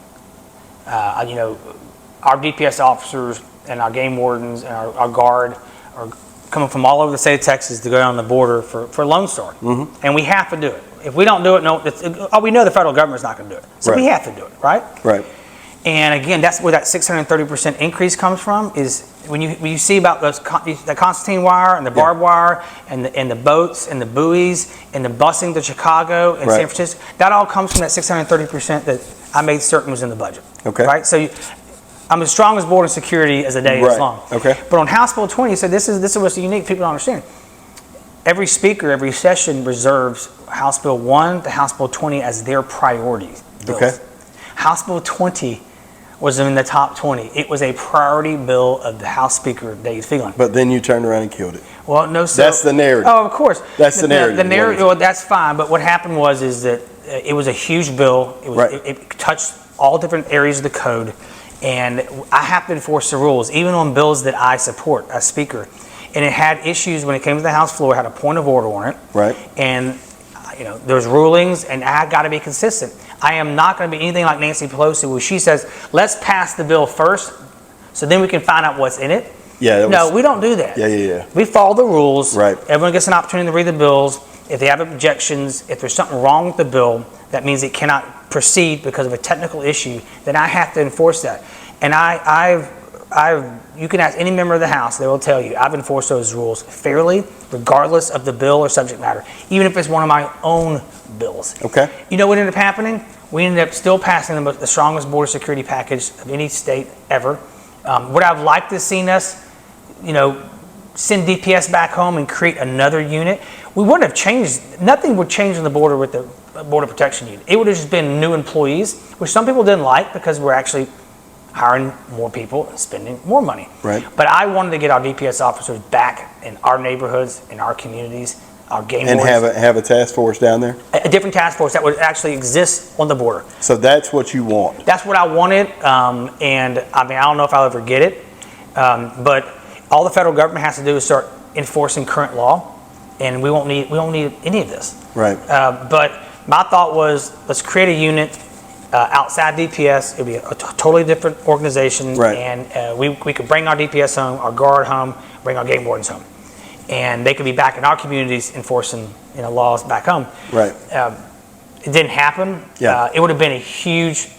S2: Our DPS officers and our game wardens and our guard are coming from all over the state of Texas to go down the border for Lone Star. Mm-hmm. And we have to do it. If we don't do it, we know the federal government's not going to do it. So we have to do it, right?
S1: Right.
S2: And again, that's where that 630% increase comes from, is when you see about the Constantine wire and the barbed wire and the boats and the buoys and the busing to Chicago and San Francisco, that all comes from that 630% that I made certain was in the budget.
S1: Okay.
S2: Right? So I'm as strong as border security as a day is long.
S1: Okay.
S2: But on House Bill 20, so this is what's unique, people don't understand. Every speaker, every session reserves House Bill 1 to House Bill 20 as their priority. bills.
S1: Okay.
S2: House Bill 20 was in the top 20. It was a priority bill of the House Speaker, Dade Phelan.
S1: But then you turned around and killed it.
S2: Well, no, sir.
S1: That's the narrative.
S2: Oh, of course.
S1: That's the narrative.
S2: The narrative, well, that's fine. But what happened is that it was a huge bill. It was,
S1: Right.
S2: it touched all different areas of the code. And I have to enforce the rules, even on bills that I support as Speaker. And it had issues when it came to the House floor. It had a point of order on it.
S1: Right.
S2: And, there's rulings, and I got to be consistent. I am not going to be anything like Nancy Pelosi, where she says, let's pass the bill first, so then we can find out what's in it.
S1: Yeah.
S2: No, we don't do that.
S1: Yeah.
S2: We follow the rules.
S1: Right.
S2: Everyone gets an opportunity to read the bills. If they have objections, if there's something wrong with the bill, that means it cannot proceed because of a technical issue, then I have to enforce that. And you can ask any member of the House, they will tell you, I've enforced those rules fairly, regardless of the bill or subject matter, even if it's one of my own bills.
S1: Okay.
S2: You know what ended up happening? We ended up still passing the strongest border security package of any state ever. Would I've liked to have seen us, send DPS back home and create another unit? We wouldn't have changed. Nothing would change on the border with the Border Protection Unit. It would have just been new employees, which some people didn't like because we're actually hiring more people and spending more money.
S1: Right.
S2: But I wanted to get our DPS officers back in our neighborhoods, in our communities, our game
S1: And
S2: boards.
S1: have a task force down there?
S2: A different task force that would actually exist on the border.
S1: So that's what you want?
S2: That's what I wanted, and I don't know if I'll ever get it, but all the federal government has to do is start enforcing current law, and we won't need any of this.
S1: Right.
S2: But my thought was, let's create a unit outside DPS. It'll be a totally different organization,
S1: Right.
S2: And we could bring our DPS home, our guard home, bring our game wardens home, and they could be back in our communities enforcing laws back home.
S1: Right.
S2: It didn't happen.
S1: Yeah.
S2: It would have been a huge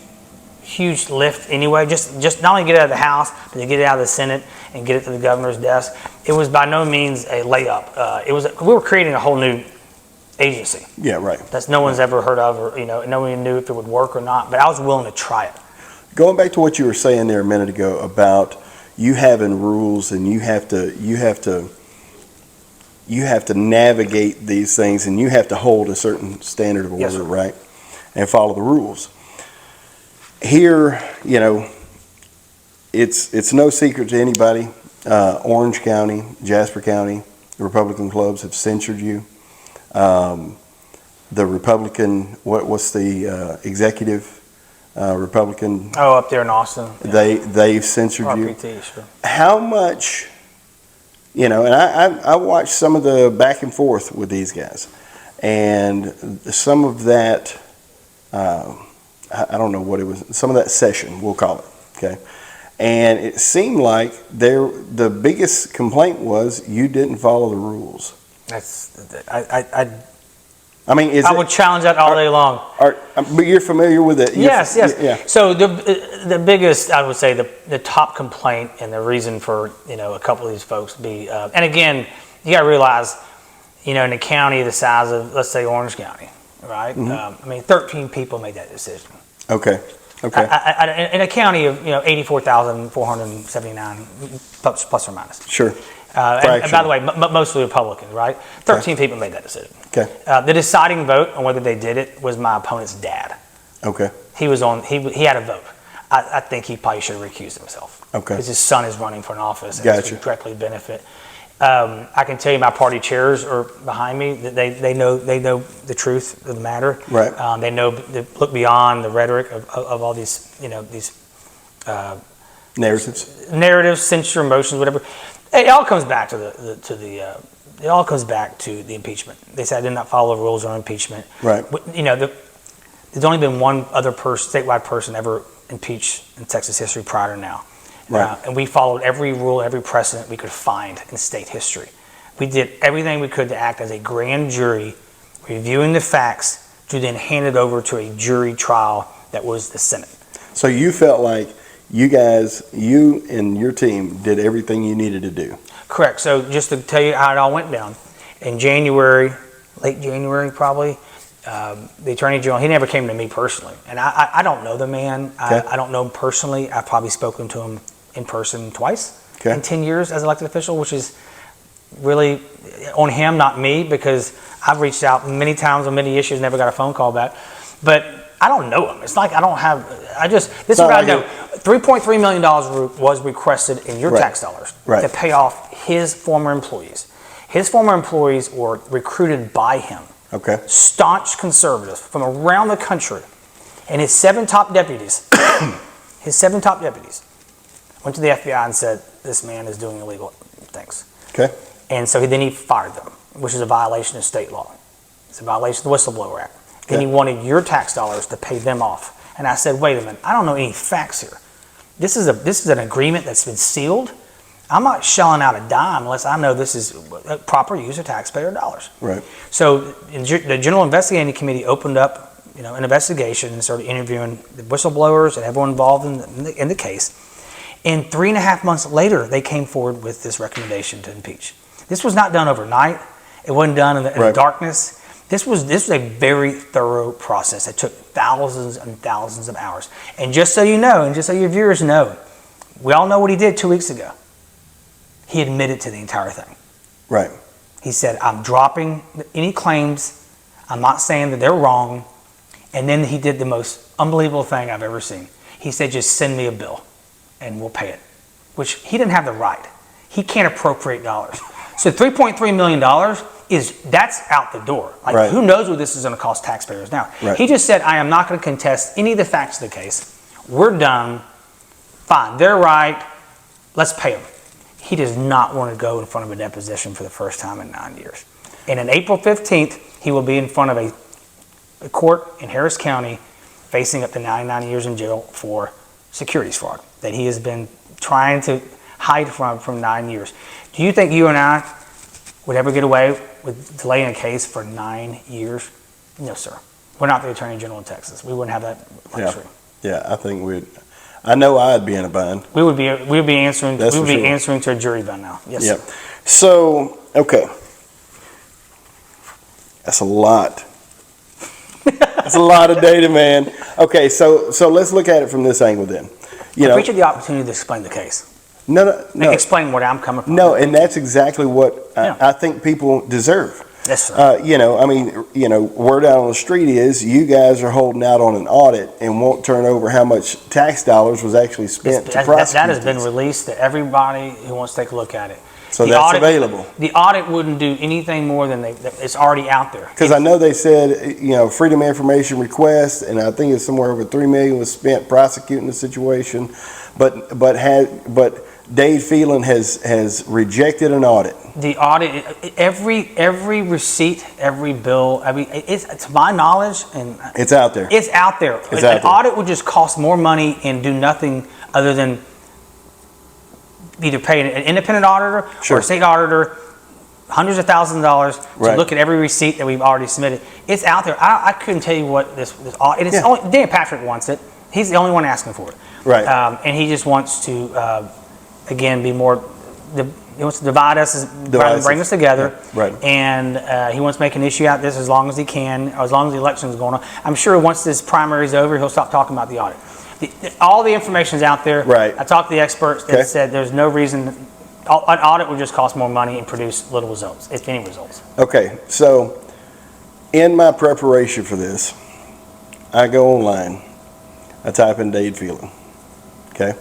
S2: lift anyway. Just not only get it out of the House, but to get it out of the Senate and get it to the governor's desk. It was by no means a layup. We were creating a whole new agency.
S1: Yeah, right.
S2: That's no one's ever heard of, or no one knew if it would work or not. But I was willing to try it.
S1: Going back to what you were saying there a minute ago about you having rules and you have to navigate these things and you have to hold a certain standard of order,
S2: Yes, sir.
S1: right? And follow the rules. Here, it's no secret to anybody. Orange County, Jasper County, the Republican clubs have censured you. The Republican, what's the executive Republican?
S2: Oh, up there in Austin. Yeah.
S1: They've censored you.
S2: RPT, sure.
S1: How much, and I watched some of the back and forth with these guys, and some of that, I don't know what it was, some of that session, we'll call it, okay? And it seemed like the biggest complaint was you didn't follow the rules. I mean,
S2: I would challenge that all day long.
S1: But you're familiar with it?
S2: Yes.
S1: Yeah.
S2: So the biggest, I would say, the top complaint and the reason for a couple of these folks be, and again, you got to realize, in a county the size of, let's say, Orange County, right?
S1: Mm-hmm.
S2: 13 people made that decision.
S1: Okay.
S2: In a county of 84,479 plus or minus.
S1: Sure.
S2: And by the way, mostly Republicans, right? 13 people made that decision.
S1: Okay.
S2: The deciding vote on whether they did it was my opponent's dad.
S1: Okay.
S2: He had a vote. I think he probably should have recused himself.
S1: Okay.
S2: Because his son is running for an office and
S1: Gotcha.
S2: it would directly benefit. I can tell you my party chairs are behind me. They know the truth of the matter.
S1: Right.
S2: They look beyond the rhetoric of all these narratives, censure, emotions, whatever. It all comes back to the impeachment. They said I did not follow the rules on impeachment.
S1: Right.
S2: There's only been one other statewide person ever impeached in Texas history prior to now.
S1: Right.
S2: And we followed every rule, every precedent we could find in state history. We did everything we could to act as a grand jury, reviewing the facts, to then hand it over to a jury trial that was the Senate.
S1: So you felt like you and your team did everything you needed to do.
S2: Correct. So just to tell you how it all went down, in January, late January probably, the Attorney General, he never came to me personally. And I don't know the man.
S1: Okay.
S2: I don't know him personally. I've probably spoken to him in person twice in 10 years as elected official, which is really on him, not me, because I've reached out many times on many issues, never got a phone call back. But I don't know him. It's like I don't have. This is what I know. $3.3 million was requested in your tax dollars to pay off his former employees. His former employees were recruited by him.
S1: Okay.
S2: Staunch conservatives from around the country, and his 7 top deputies. His 7 top deputies went to the FBI and said, "This man is doing illegal things."
S1: Okay.
S2: And so then he fired them, which is a violation of state law. It's a violation of the Whistleblower Act. Then he wanted your tax dollars to pay them off. And I said, wait a minute, I don't know any facts here. This is an agreement that's been sealed. I'm not shelling out a dime unless I know this is a proper use of taxpayer dollars.
S1: Right.
S2: So the General Investigating Committee opened up, an investigation and started interviewing the whistleblowers and everyone involved in the case. And 3.5 months later, they came forward with this recommendation to impeach. This was not done overnight. It wasn't done in the darkness. This was a very thorough process. It took thousands and thousands of hours. And just so you know, and just so your viewers know, we all know what he did 2 weeks ago. He admitted to the entire thing.
S1: Right.
S2: He said, I'm dropping any claims. I'm not saying that they're wrong. And then he did the most unbelievable thing I've ever seen. He said, just send me a bill and we'll pay it, which he didn't have the right. He can't appropriate dollars. So $3.3 million that's out the door. Like, who knows what this is going to cost taxpayers now?
S1: Right.
S2: He just said, I am not going to contest any of the facts of the case. We're done. Fine. They're right. Let's pay them. He does not want to go in front of a deposition for the first time in 9 years. And on April 15th, he will be in front of a court in Harris County facing up to 99 years in jail for securities fraud that he has been trying to hide from 9 years. Do you think you and I would ever get away with delaying a case for 9 years? No, sir. We're not the Attorney General in Texas. We wouldn't have that luxury.
S1: Yeah, I think I know I'd be in a bind.
S2: We would be answering answering to a jury by now. Yes.
S1: Yep. So, okay. That's a lot. That's a lot of data, man. Okay, so let's look at it from this angle then.
S2: I appreciate the opportunity to explain the case.
S1: No.
S2: Explain where I'm coming from.
S1: No, and that's exactly what I think people deserve.
S2: Yes, sir.
S1: Word out on the street is you guys are holding out on an audit and won't turn over how much tax dollars was actually spent to prosecute.
S2: That has been released to everybody who wants to take a look at it.
S1: So that's available.
S2: The audit wouldn't do anything more than it's already out there.
S1: Because I know they said, Freedom of Information request, and I think it's somewhere over $3 million was spent prosecuting the situation, but Dade Phelan has rejected an audit.
S2: The audit, every receipt, every bill, it's to my knowledge, and
S1: it's out there.
S2: It's out there. An audit would just cost more money and do nothing other than either pay an independent auditor or a state auditor hundreds of thousands of dollars to look at every receipt that we've already submitted. It's out there. I couldn't tell you what this audit. It's only Dan Patrick wants it. He's the only one asking for it.
S1: Right.
S2: And he just wants to again be more. He wants to divide us rather than bring us together.
S1: Right.
S2: And he wants to make an issue out of this as long as he can, or as long as the election is going on. I'm sure once this primary is over, he'll stop talking about the audit. All the information is out there.
S1: Right.
S2: I talked to the experts that said there's no reason. An audit would just cost more money and produce little results, if any results. Okay,
S1: so in my preparation for this, I go online, I type in Dade Phelan, okay?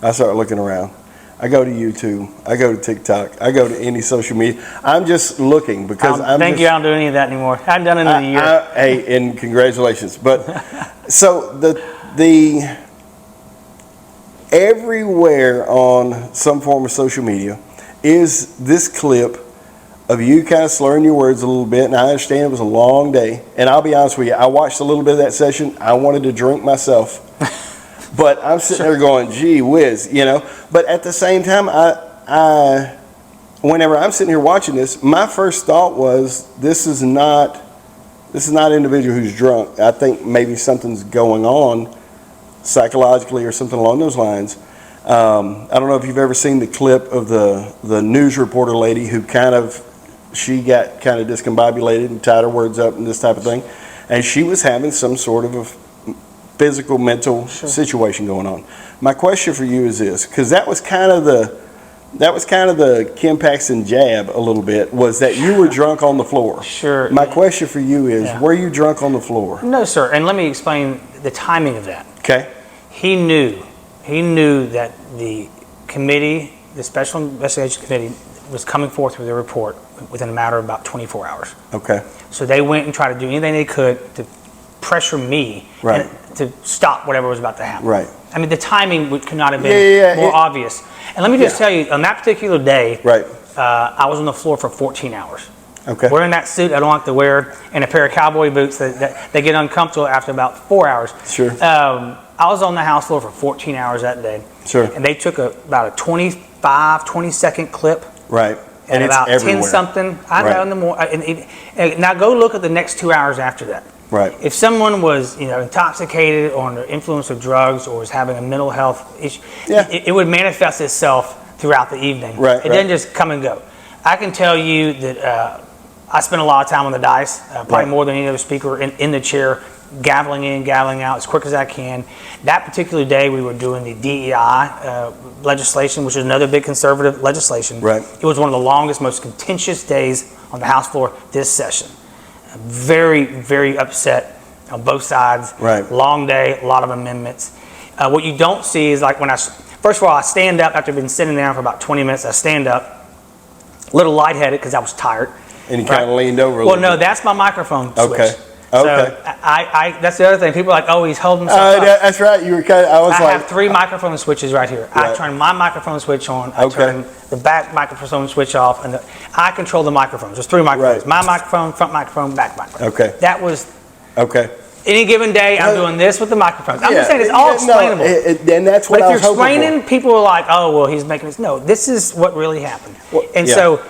S1: I start looking around. I go to YouTube, I go to TikTok, I go to any social media. I'm just looking because
S2: I don't do any of that anymore. I haven't done it in a year.
S1: Hey, and congratulations. But so the everywhere on some form of social media is this clip of you kind of slurring your words a little bit, and I understand it was a long day, and I'll be honest with you, I watched a little bit of that session. I wanted to drink myself, but I'm sitting there going, gee whiz, but at the same time, I whenever I'm sitting here watching this, my first thought was this is not an individual who's drunk. I think maybe something's going on psychologically or something along those lines. I don't know if you've ever seen the clip of the news reporter lady who she got kind of discombobulated and tied her words up and this type of thing, and she was having some sort of a physical, mental situation going on. My question for you is this, because that was kind of That was kind of the Kim Paxton jab a little bit, was that you were drunk on the floor.
S2: Sure.
S1: My question for you is,
S2: Yeah.
S1: were you drunk on the floor?
S2: No, sir. And let me explain the timing of that.
S1: Okay.
S2: He knew that the committee, the Special Investigation Committee, was coming forth with a report within a matter of about 24 hours.
S1: Okay.
S2: So they went and tried to do anything they could to pressure me
S1: Right.
S2: and to stop whatever was about to happen.
S1: Right.
S2: I mean, the timing could not have been more obvious. And let me just tell you, on that particular day,
S1: Right.
S2: I was on the floor for 14 hours.
S1: Okay.
S2: Wearing that suit I don't like to wear, and a pair of cowboy boots that they get uncomfortable after about 4 hours.
S1: Sure.
S2: I was on the house floor for 14 hours that day.
S1: Sure.
S2: And they took about a 20-second clip.
S1: Right.
S2: And
S1: it's
S2: about
S1: everywhere.
S2: 10-something. I
S1: Right.
S2: know in the morning. And now go look at the next 2 hours after that.
S1: Right.
S2: If someone was, intoxicated or under influence of drugs or was having a mental health issue,
S1: Yeah.
S2: it would manifest itself throughout the evening.
S1: Right,
S2: It didn't just come and go. I can tell you that I spent a lot of time on the dice, probably
S1: Right.
S2: more than any other speaker in the chair, gaveling in, gaveling out as quick as I can. That particular day, we were doing the DEI legislation, which is another big conservative legislation.
S1: Right.
S2: It was one of the longest, most contentious days on the House floor this session. Very, very upset on both sides.
S1: Right.
S2: Long day, a lot of amendments. What you don't see is like first of all, I stand up after I've been sitting down for about 20 minutes. I stand up, a little lightheaded because I was tired.
S1: And you kind of leaned over a
S2: Well,
S1: little
S2: no,
S1: bit.
S2: that's my microphone switch.
S1: Okay.
S2: So
S1: Okay.
S2: that's the other thing. People are like, oh, he's holding himself up.
S1: That's right. You were kind of, I was
S2: I
S1: like.
S2: have 3 microphone switches right here. I
S1: Right.
S2: turn my microphone switch on. I
S1: Okay.
S2: turn the back microphone switch off, and I control the microphones. There's 3 microphones:
S1: Right.
S2: my microphone, front microphone, back microphone.
S1: Okay.
S2: That was
S1: Okay.
S2: any given day. I'm doing this with the microphones. I'm just saying it's all
S1: No,
S2: explainable.
S1: and that's what
S2: But
S1: I
S2: if
S1: was
S2: you're
S1: hoping
S2: explaining,
S1: for.
S2: people are like, "Oh, well, he's making this." No, this is what really happened.
S1: Well,
S2: And
S1: yeah.
S2: so,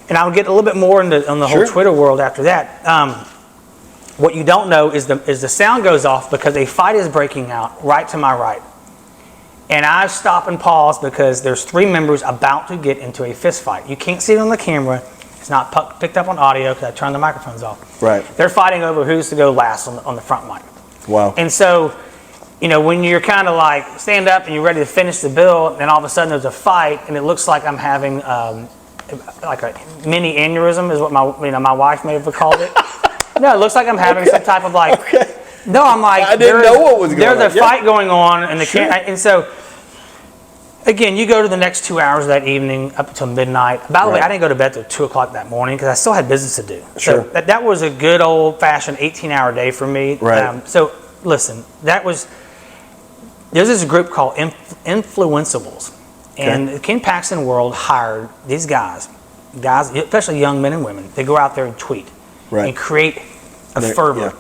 S2: and I'll get a little bit more on the
S1: Sure.
S2: whole Twitter world after that. What you don't know is the sound goes off because a fight is breaking out right to my right, and I stop and pause because there's 3 members about to get into a fist fight. You can't see it on the camera. It's not picked up on audio because I turned the microphones off.
S1: Right.
S2: They're fighting over who's to go last on the front mic.
S1: Wow.
S2: And so, when you're kind of like stand up and you're ready to finish the bill, then all of a sudden there's a fight, and it looks like I'm having like a mini aneurysm, is what my wife may have called it. No, it looks like I'm having some type of like.
S1: Okay.
S2: No, I'm like.
S1: I didn't know what was going on.
S2: There's a fight going on, and
S1: Sure.
S2: and so. Again, you go to the next 2 hours of that evening up until midnight. By the way,
S1: Right.
S2: I didn't go to bed till 2 o'clock that morning because I still had business to do.
S1: Sure.
S2: So that was a good old-fashioned 18-hour day for me.
S1: Right.
S2: So listen, there's this group called Influenceables, and the Ken Paxton world hired these guys, especially young men and women. They go out there and tweet
S1: Right.
S2: and create a
S1: There-
S2: fervor.
S1: yeah.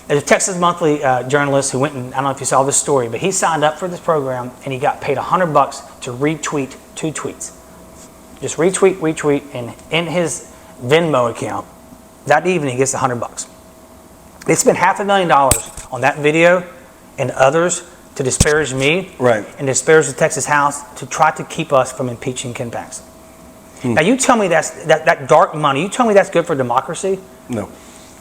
S2: There's a Texas Monthly journalist who went and, I don't know if you saw this story, but he signed up for this program and he got paid $100 to retweet 2 tweets. Just retweet, and in his Venmo account, that evening he gets $100. They spent $500,000 on that video and others to disparage me
S1: Right.
S2: and disparage the Texas House to try to keep us from impeaching Ken Paxton. Now you tell me that dark money, you tell me that's good for democracy?
S1: No.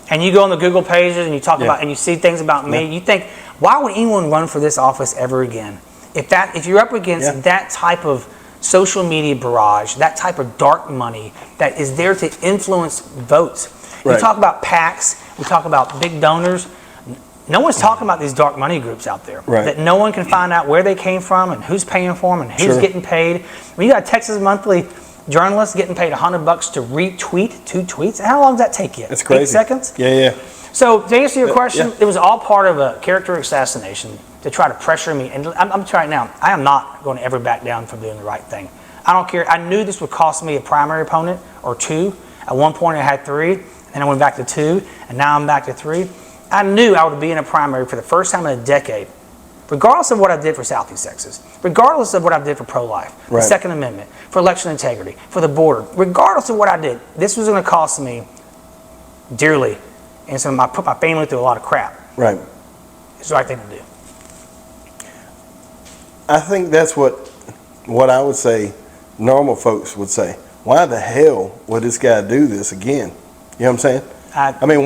S2: And you go on the Google pages and you talk
S1: Yeah.
S2: about and you see things about me, you think, why would anyone run for this office ever again? If you're up against that type of social media barrage, that type of dark money that is there to influence votes.
S1: Right.
S2: We talk about PACs, we talk about big donors. No one's talking about these dark money groups out there.
S1: Right.
S2: That no one can find out where they came from and who's paying for them and who's
S1: Sure.
S2: getting paid. When you got a Texas Monthly journalist getting paid $100 to retweet 2 tweets, how long does that take you?
S1: It's crazy.
S2: 8 seconds?
S1: Yeah.
S2: So to answer your question,
S1: yeah.
S2: it was all part of a character assassination to try to pressure me. And I'm telling you now, I am not going to ever back down from doing the right thing. I don't care. I knew this would cost me a primary opponent or 2. At one point I had 3, and I went back to 2, and now I'm back to 3. I knew I would be in a primary for the first time in a decade, regardless of what I did for Southeast Texas, regardless of what I did for pro-life,
S1: Right.
S2: the Second Amendment, for election integrity, for the border, regardless of what I did, this was going to cost me dearly. And so I put my family through a lot of crap.
S1: Right.
S2: It's the right thing to do.
S1: I think that's what I would say normal folks would say. Why the hell would this guy do this again? You know what I'm saying? I mean,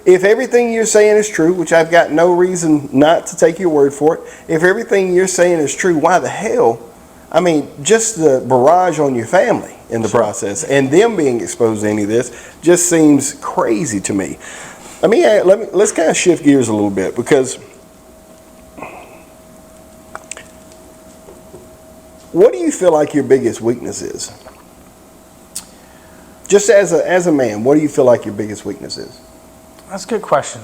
S1: if everything you're saying is true, which I've got no reason not to take your word for it, if everything you're saying is true, why the hell? I mean, just the barrage on your family in the process, and them being exposed to any of this just seems crazy to me. Let's kind of shift gears a little bit, because what do you feel like your biggest weakness is? Just as a man, what do you feel like your biggest weakness is?
S2: That's a good question.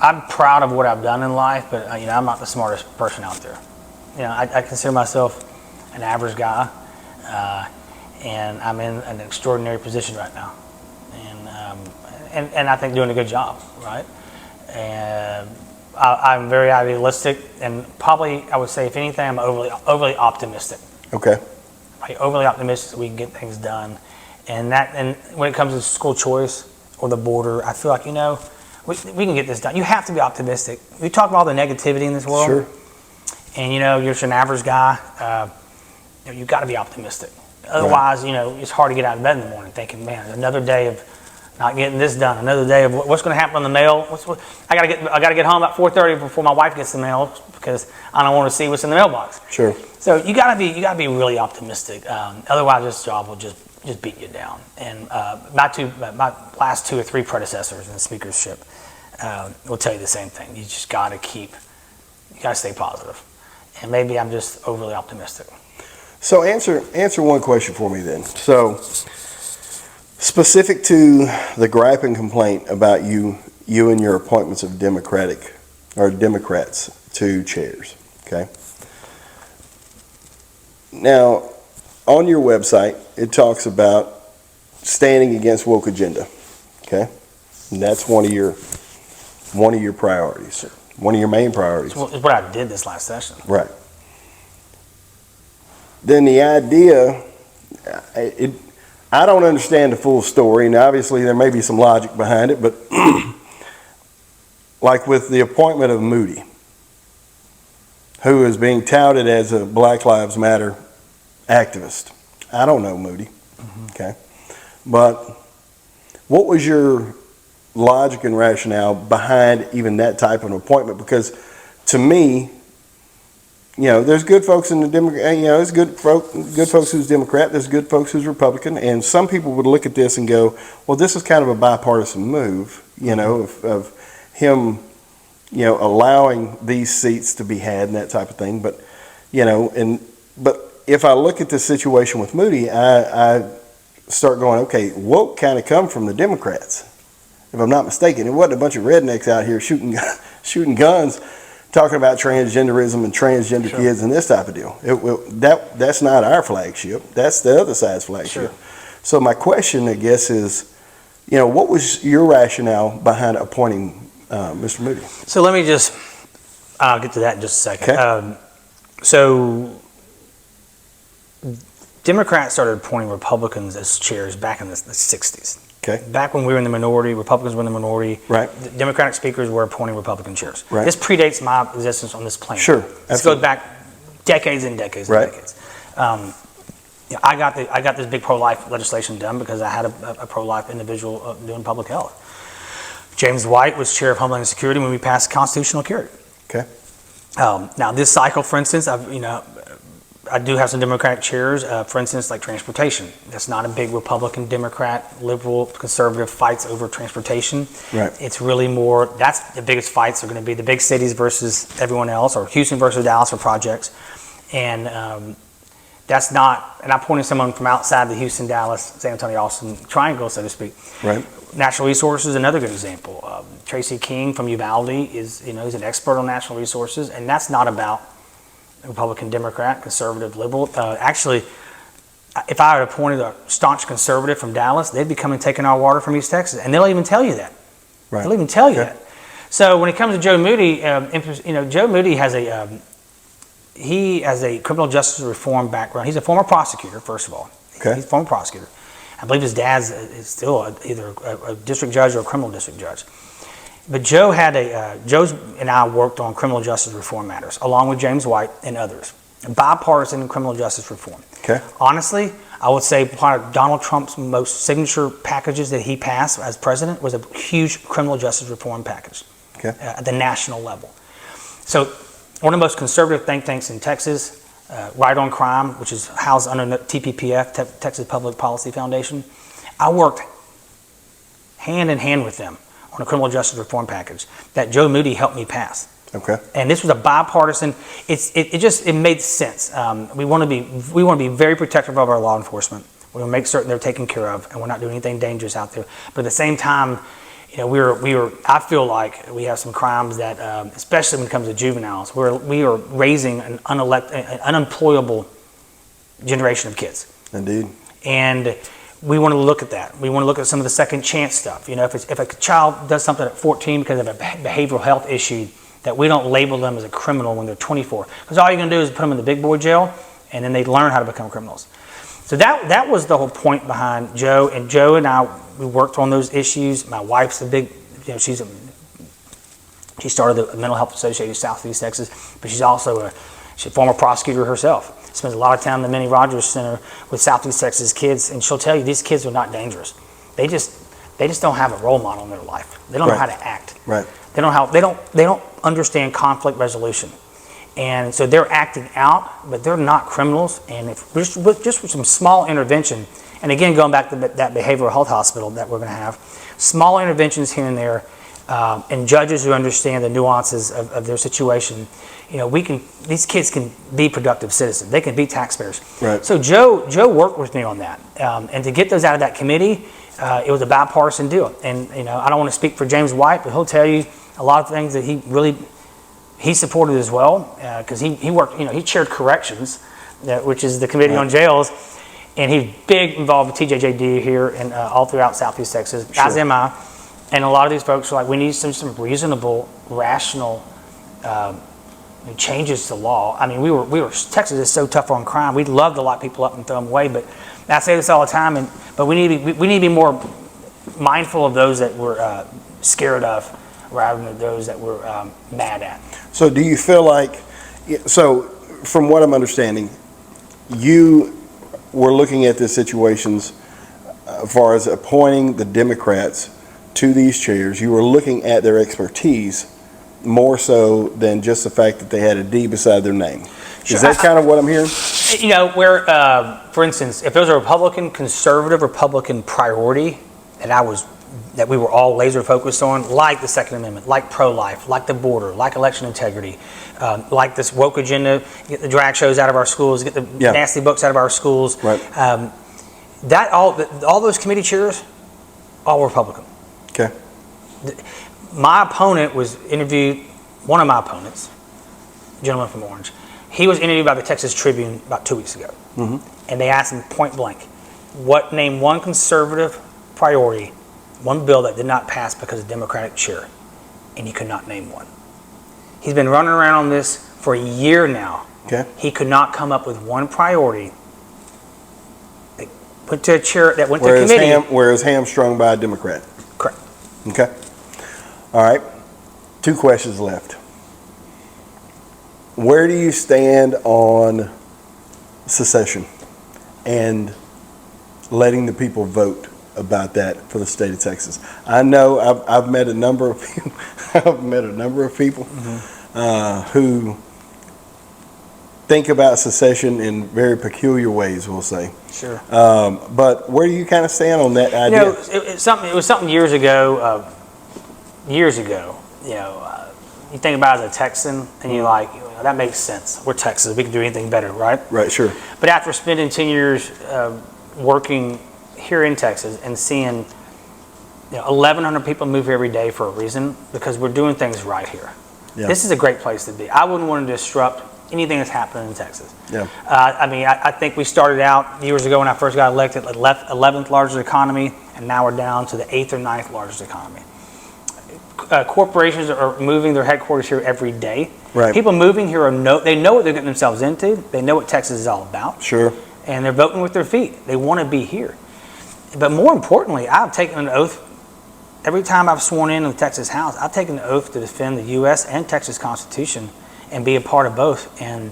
S2: I'm proud of what I've done in life, but I'm not the smartest person out there. I consider myself an average guy, and I'm in an extraordinary position right now, and I think doing a good job, right? And I'm very idealistic, and probably I would say, if anything, I'm overly optimistic.
S1: Okay.
S2: Overly optimistic that we can get things done, and when it comes to school choice or the border, I feel like we can get this done. You have to be optimistic. We talk about all the negativity in this world.
S1: Sure.
S2: And you're just an average guy. You've got to be optimistic. Otherwise, it's hard to get out of bed in the morning thinking, man, another day of not getting this done. Another day of what's going to happen on the mail. I got to get home about 4:30 before my wife gets the mail, because I don't want to see what's in the mailbox.
S1: Sure.
S2: So you got to be really optimistic. Otherwise, this job will just beat you down. And my last 2 or 3 predecessors in the speakership will tell you the same thing. You just got to stay positive. And maybe I'm just overly optimistic.
S1: So answer one question for me then. So specific to the gripe and complaint about you and your appointments of Democrats to chairs. Okay. Now, on your website, it talks about standing against woke agenda. Okay, and that's one of your priorities, one of your main priorities.
S2: It's what I did this last session.
S1: Right. Then the idea, I don't understand the full story, and obviously there may be some logic behind it, but like with the appointment of Moody, who is being touted as a Black Lives Matter activist. I don't know Moody, okay? But what was your logic and rationale behind even that type of appointment? Because to me, there's good folks in the Democrat, there's good folks who's Democrat, there's good folks who's Republican, and some people would look at this and go, well, this is kind of a bipartisan move, of him, allowing these seats to be had and that type of thing. But, but if I look at the situation with Moody, I start going, okay, woke kind of come from the Democrats, if I'm not mistaken. It wasn't a bunch of rednecks out here shooting guns, talking about transgenderism and transgender kids and this type of deal. That's not our flagship. That's the other side's flagship. Sure. So my question, I guess, is, what was your rationale behind appointing Mr. Moody? So
S2: let me I'll get to that in just a second. Okay. So Democrats started appointing Republicans as chairs back in the 60s.
S1: Okay.
S2: Back when we were in the minority, Republicans were in the minority.
S1: Right.
S2: The Democratic speakers were appointing Republican chairs.
S1: Right.
S2: This predates my existence on this planet.
S1: Sure.
S2: This goes back decades and decades and decades. I got this big pro-life legislation done because I had a pro-life individual doing public health. James White was chair of Homeland Security when we passed constitutional carry.
S1: Okay.
S2: Now this cycle, for instance, I do have some Democratic chairs, for instance, like transportation. That's not a big Republican, Democrat, liberal, conservative fights over transportation.
S1: Right.
S2: It's really more, that's the biggest fights are going to be the big cities versus everyone else, or Houston versus Dallas for projects. And that's not, and I pointed someone from outside the Houston, Dallas, San Antonio, Austin triangle, so to speak.
S1: Right.
S2: Natural resources, another good example. Tracy King from Uvalde is, he's an expert on natural resources, and that's not about Republican, Democrat, conservative, liberal. Actually, if I had appointed a staunch conservative from Dallas, they'd be coming taking our water from East Texas, and they'll even tell you that.
S1: Right.
S2: They'll even tell you that. So when it comes to Joe Moody, Joe Moody has a criminal justice reform background. He's a former prosecutor, first of all.
S1: Okay.
S2: He's a former prosecutor. I believe his dad's is still either a district judge or a criminal district judge. But Joe and I worked on criminal justice reform matters, along with James White and others. Bipartisan criminal justice reform.
S1: Okay.
S2: Honestly, I would say part of Donald Trump's most signature packages that he passed as president was a huge criminal justice reform package.
S1: Okay.
S2: At the national level. So one of the most conservative think tanks in Texas, Right on Crime, which is housed under TPPF, Texas Public Policy Foundation. I worked hand in hand with them on a criminal justice reform package that Joe Moody helped me pass.
S1: Okay.
S2: And this was a bipartisan. It made sense. We want to be very protective of our law enforcement. We want to make certain they're taken care of, and we're not doing anything dangerous out there. But at the same time, I feel like we have some crimes that, especially when it comes to juveniles, we are raising an unemployable generation of kids.
S1: Indeed.
S2: And we want to look at that. We want to look at some of the second chance stuff. If a child does something at 14 because of a behavioral health issue, that we don't label them as a criminal when they're 24. Because all you're going to do is put them in the big boy jail, and then they learn how to become criminals. So that was the whole point behind Joe. And Joe and I, we worked on those issues. My wife's a big, she started the Mental Health Association of Southeast Texas, but she's also she's a former prosecutor herself. Spends a lot of time in the Minnie Rogers Center with Southeast Texas kids, and she'll tell you these kids are not dangerous. They just don't have a role model in their life. They don't know how to act.
S1: Right.
S2: They don't understand conflict resolution. And so they're acting out, but they're not criminals. And if just with some small intervention, and again, going back to that behavioral health hospital that we're going to have, small interventions here and there, and judges who understand the nuances of their situation, these kids can be productive citizens. They can be taxpayers.
S1: Right.
S2: So Joe worked with me on that. And to get those out of that committee, it was a bipartisan deal. And, I don't want to speak for James White, but he'll tell you a lot of things that he supported as well, because he worked, he chaired corrections, which is the committee on jails, and he's big involved with TJJD here and all throughout Southeast Texas, as am I. And a lot of these folks are like, we need some reasonable, rational changes to law. I mean, Texas is so tough on crime. We'd love to lock people up and throw them away, but I say this all the time, but we need to be more mindful of those that we're scared of, rather than those that we're mad at.
S1: So do you feel like, from what I'm understanding, you were looking at the situations as far as appointing the Democrats to these chairs, you were looking at their expertise more so than just the fact that they had a D beside their name. Sure. Is that kind of what I'm hearing?
S2: For instance, if there was a conservative Republican priority that we were all laser focused on, like the Second Amendment, like pro-life, like the border, like election integrity, like this woke agenda, get the drag shows out of our schools, get the nasty books out of our schools.
S1: Right.
S2: All those committee chairs, all Republican.
S1: Okay.
S2: My opponent was interviewed, one of my opponents, a gentleman from Orange, he was interviewed by the Texas Tribune about 2 weeks ago. Mm-hmm. And they asked him point blank, name one conservative priority, one bill that did not pass because of Democratic chair, and he could not name one. He's been running around on this for a year now.
S1: Okay.
S2: He could not come up with one priority that went to a chair that went to committee.
S1: Whereas hamstrung by a Democrat.
S2: Correct.
S1: Okay. All right. 2 questions left. Where do you stand on secession and letting the people vote about that for the state of Texas? I know I've met a number of people. Mm-hmm. Who think about secession in very peculiar ways, we'll say.
S2: Sure.
S1: But where do you kind of stand on that idea?
S2: It was something years ago. You think about it as a Texan, and you're like, that makes sense. We're Texas. We can do anything better, right?
S1: Right. Sure.
S2: But after spending 10 years working here in Texas and seeing 1,100 people move here every day for a reason, because we're doing things right here. Yeah. This is a great place to be. I wouldn't want to disrupt anything that's happening in Texas. Yeah. I think we started out years ago when I first got elected, 11th largest economy, and now we're down to the 8th or 9th largest economy. Corporations are moving their headquarters here every day.
S1: Right.
S2: People moving here they know what they're getting themselves into. They know what Texas is all about.
S1: Sure.
S2: And they're voting with their feet. They want to be here. But more importantly, I've taken an oath. Every time I've sworn in the Texas House, I've taken an oath to defend the U.S. and Texas Constitution and be a part of both. And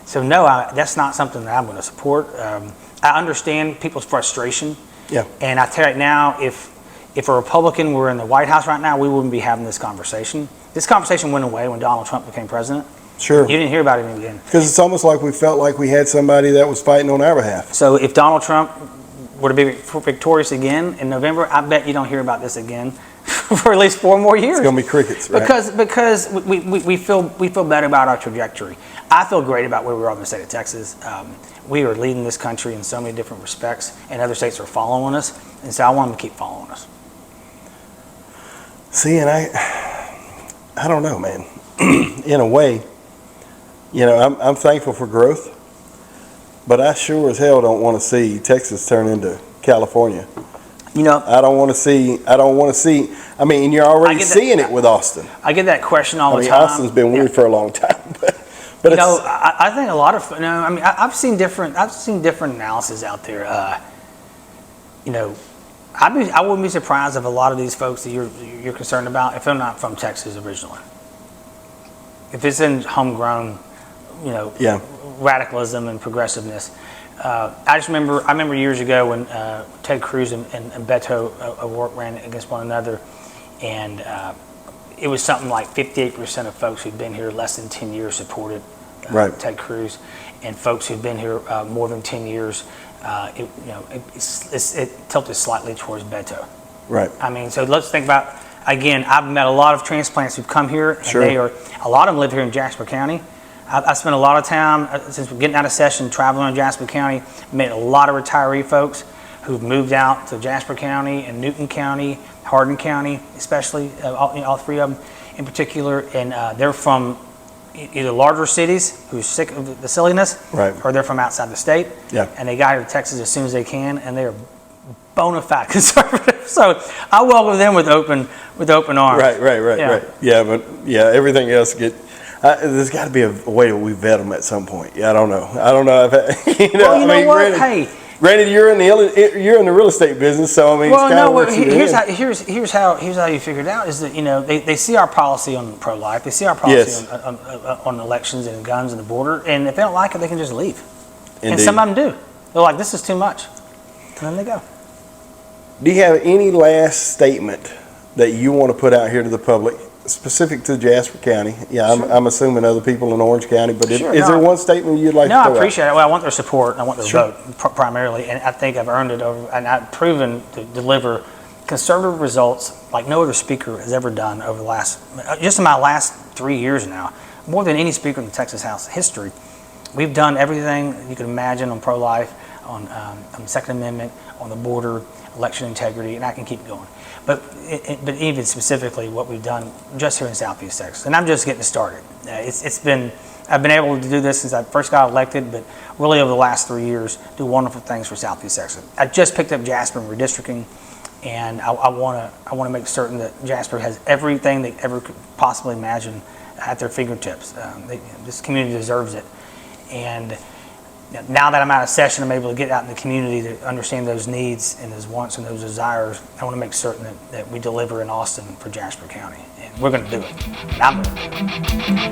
S2: so, no, that's not something that I'm going to support. I understand people's frustration.
S1: Yeah.
S2: And I tell you right now, if a Republican were in the White House right now, we wouldn't be having this conversation. This conversation went away when Donald Trump became president.
S1: Sure.
S2: You didn't hear about it again.
S1: Because it's almost like we felt like we had somebody that was fighting on our behalf.
S2: So if Donald Trump were to be victorious again in November, I bet you don't hear about this again for at least 4 more years.
S1: It's going to be crickets, right?
S2: Because we feel better about our trajectory. I feel great about where we are in the state of Texas. We are leading this country in so many different respects, and other states are following us, and so I want them to keep following us.
S1: See, and I don't know, man. In a way, you know, I'm thankful for growth, but I sure as hell don't want to see Texas turn into California.
S2: You know,
S1: I don't want to see. I mean, and you're already seeing it with Austin.
S2: I get that question all the time.
S1: Austin's been weird for a long time, but
S2: you know, I think a lot of I mean, I've seen different analysis out there. You know, I wouldn't be surprised if a lot of these folks that you're concerned about, if they're not from Texas originally, if it's in homegrown, you know, radicalism and progressiveness. I remember years ago when Ted Cruz and Beto O'Rourke ran against one another, and it was something like 58% of folks who'd been here less than 10 years supported Ted Cruz, and folks who'd been here more than 10 years, it tilted slightly towards Beto. Right. I mean, so let's think about, again, I've met a lot of transplants who've come here, and a lot of them live here in Jasper County. I spent a lot of time, since we're getting out of session, traveling in Jasper County, met a lot of retiree folks who've moved out to Jasper County and Newton County, Hardin County, especially, all 3 of them in particular, and they're from either larger cities who's sick of the silliness, or they're from outside the state, and they got here to Texas as soon as they can, and they're bona fide conservative. So I welcome them with open arms. Right. Yeah, but everything else there's got to be a way that we vet them at some point. Yeah, I don't know if you know. Well, you know what?
S1: Granted, you're in the real estate business, so I mean,
S2: well, here's how you figure it out is that, you know, they see our policy on pro-life, they see our policy on elections and guns and the border, and if they don't like it, they can just leave. Indeed. And some of them do. They're like, this is too much, and then they go.
S1: Do you have any last statement that you want to put out here to the public, specific to Jasper County? Yeah, I'm assuming other people in Orange County, but is there one statement you'd like to throw out?
S2: No, I appreciate it. Well, I want their support. I want their vote primarily, and I think I've earned it over, and I've proven to deliver conservative results like no other speaker has ever done over just in my last 3 years now, more than any speaker in the Texas House history. We've done everything you can imagine on pro-life, on the Second Amendment, on the border, election integrity, and I can keep going. But even specifically what we've done just here in Southeast Texas, and I'm just getting started. I've been able to do this since I first got elected, but really over the last 3 years, do wonderful things for Southeast Texas. I just picked up Jasper in redistricting, and I want to make certain that Jasper has everything they ever could possibly imagine at their fingertips. This community deserves it, and now that I'm out of session, I'm able to get out in the community to understand those needs and those wants and those desires. I want to make certain that we deliver in Austin for Jasper County, and we're going to do it. And I'm going to do it.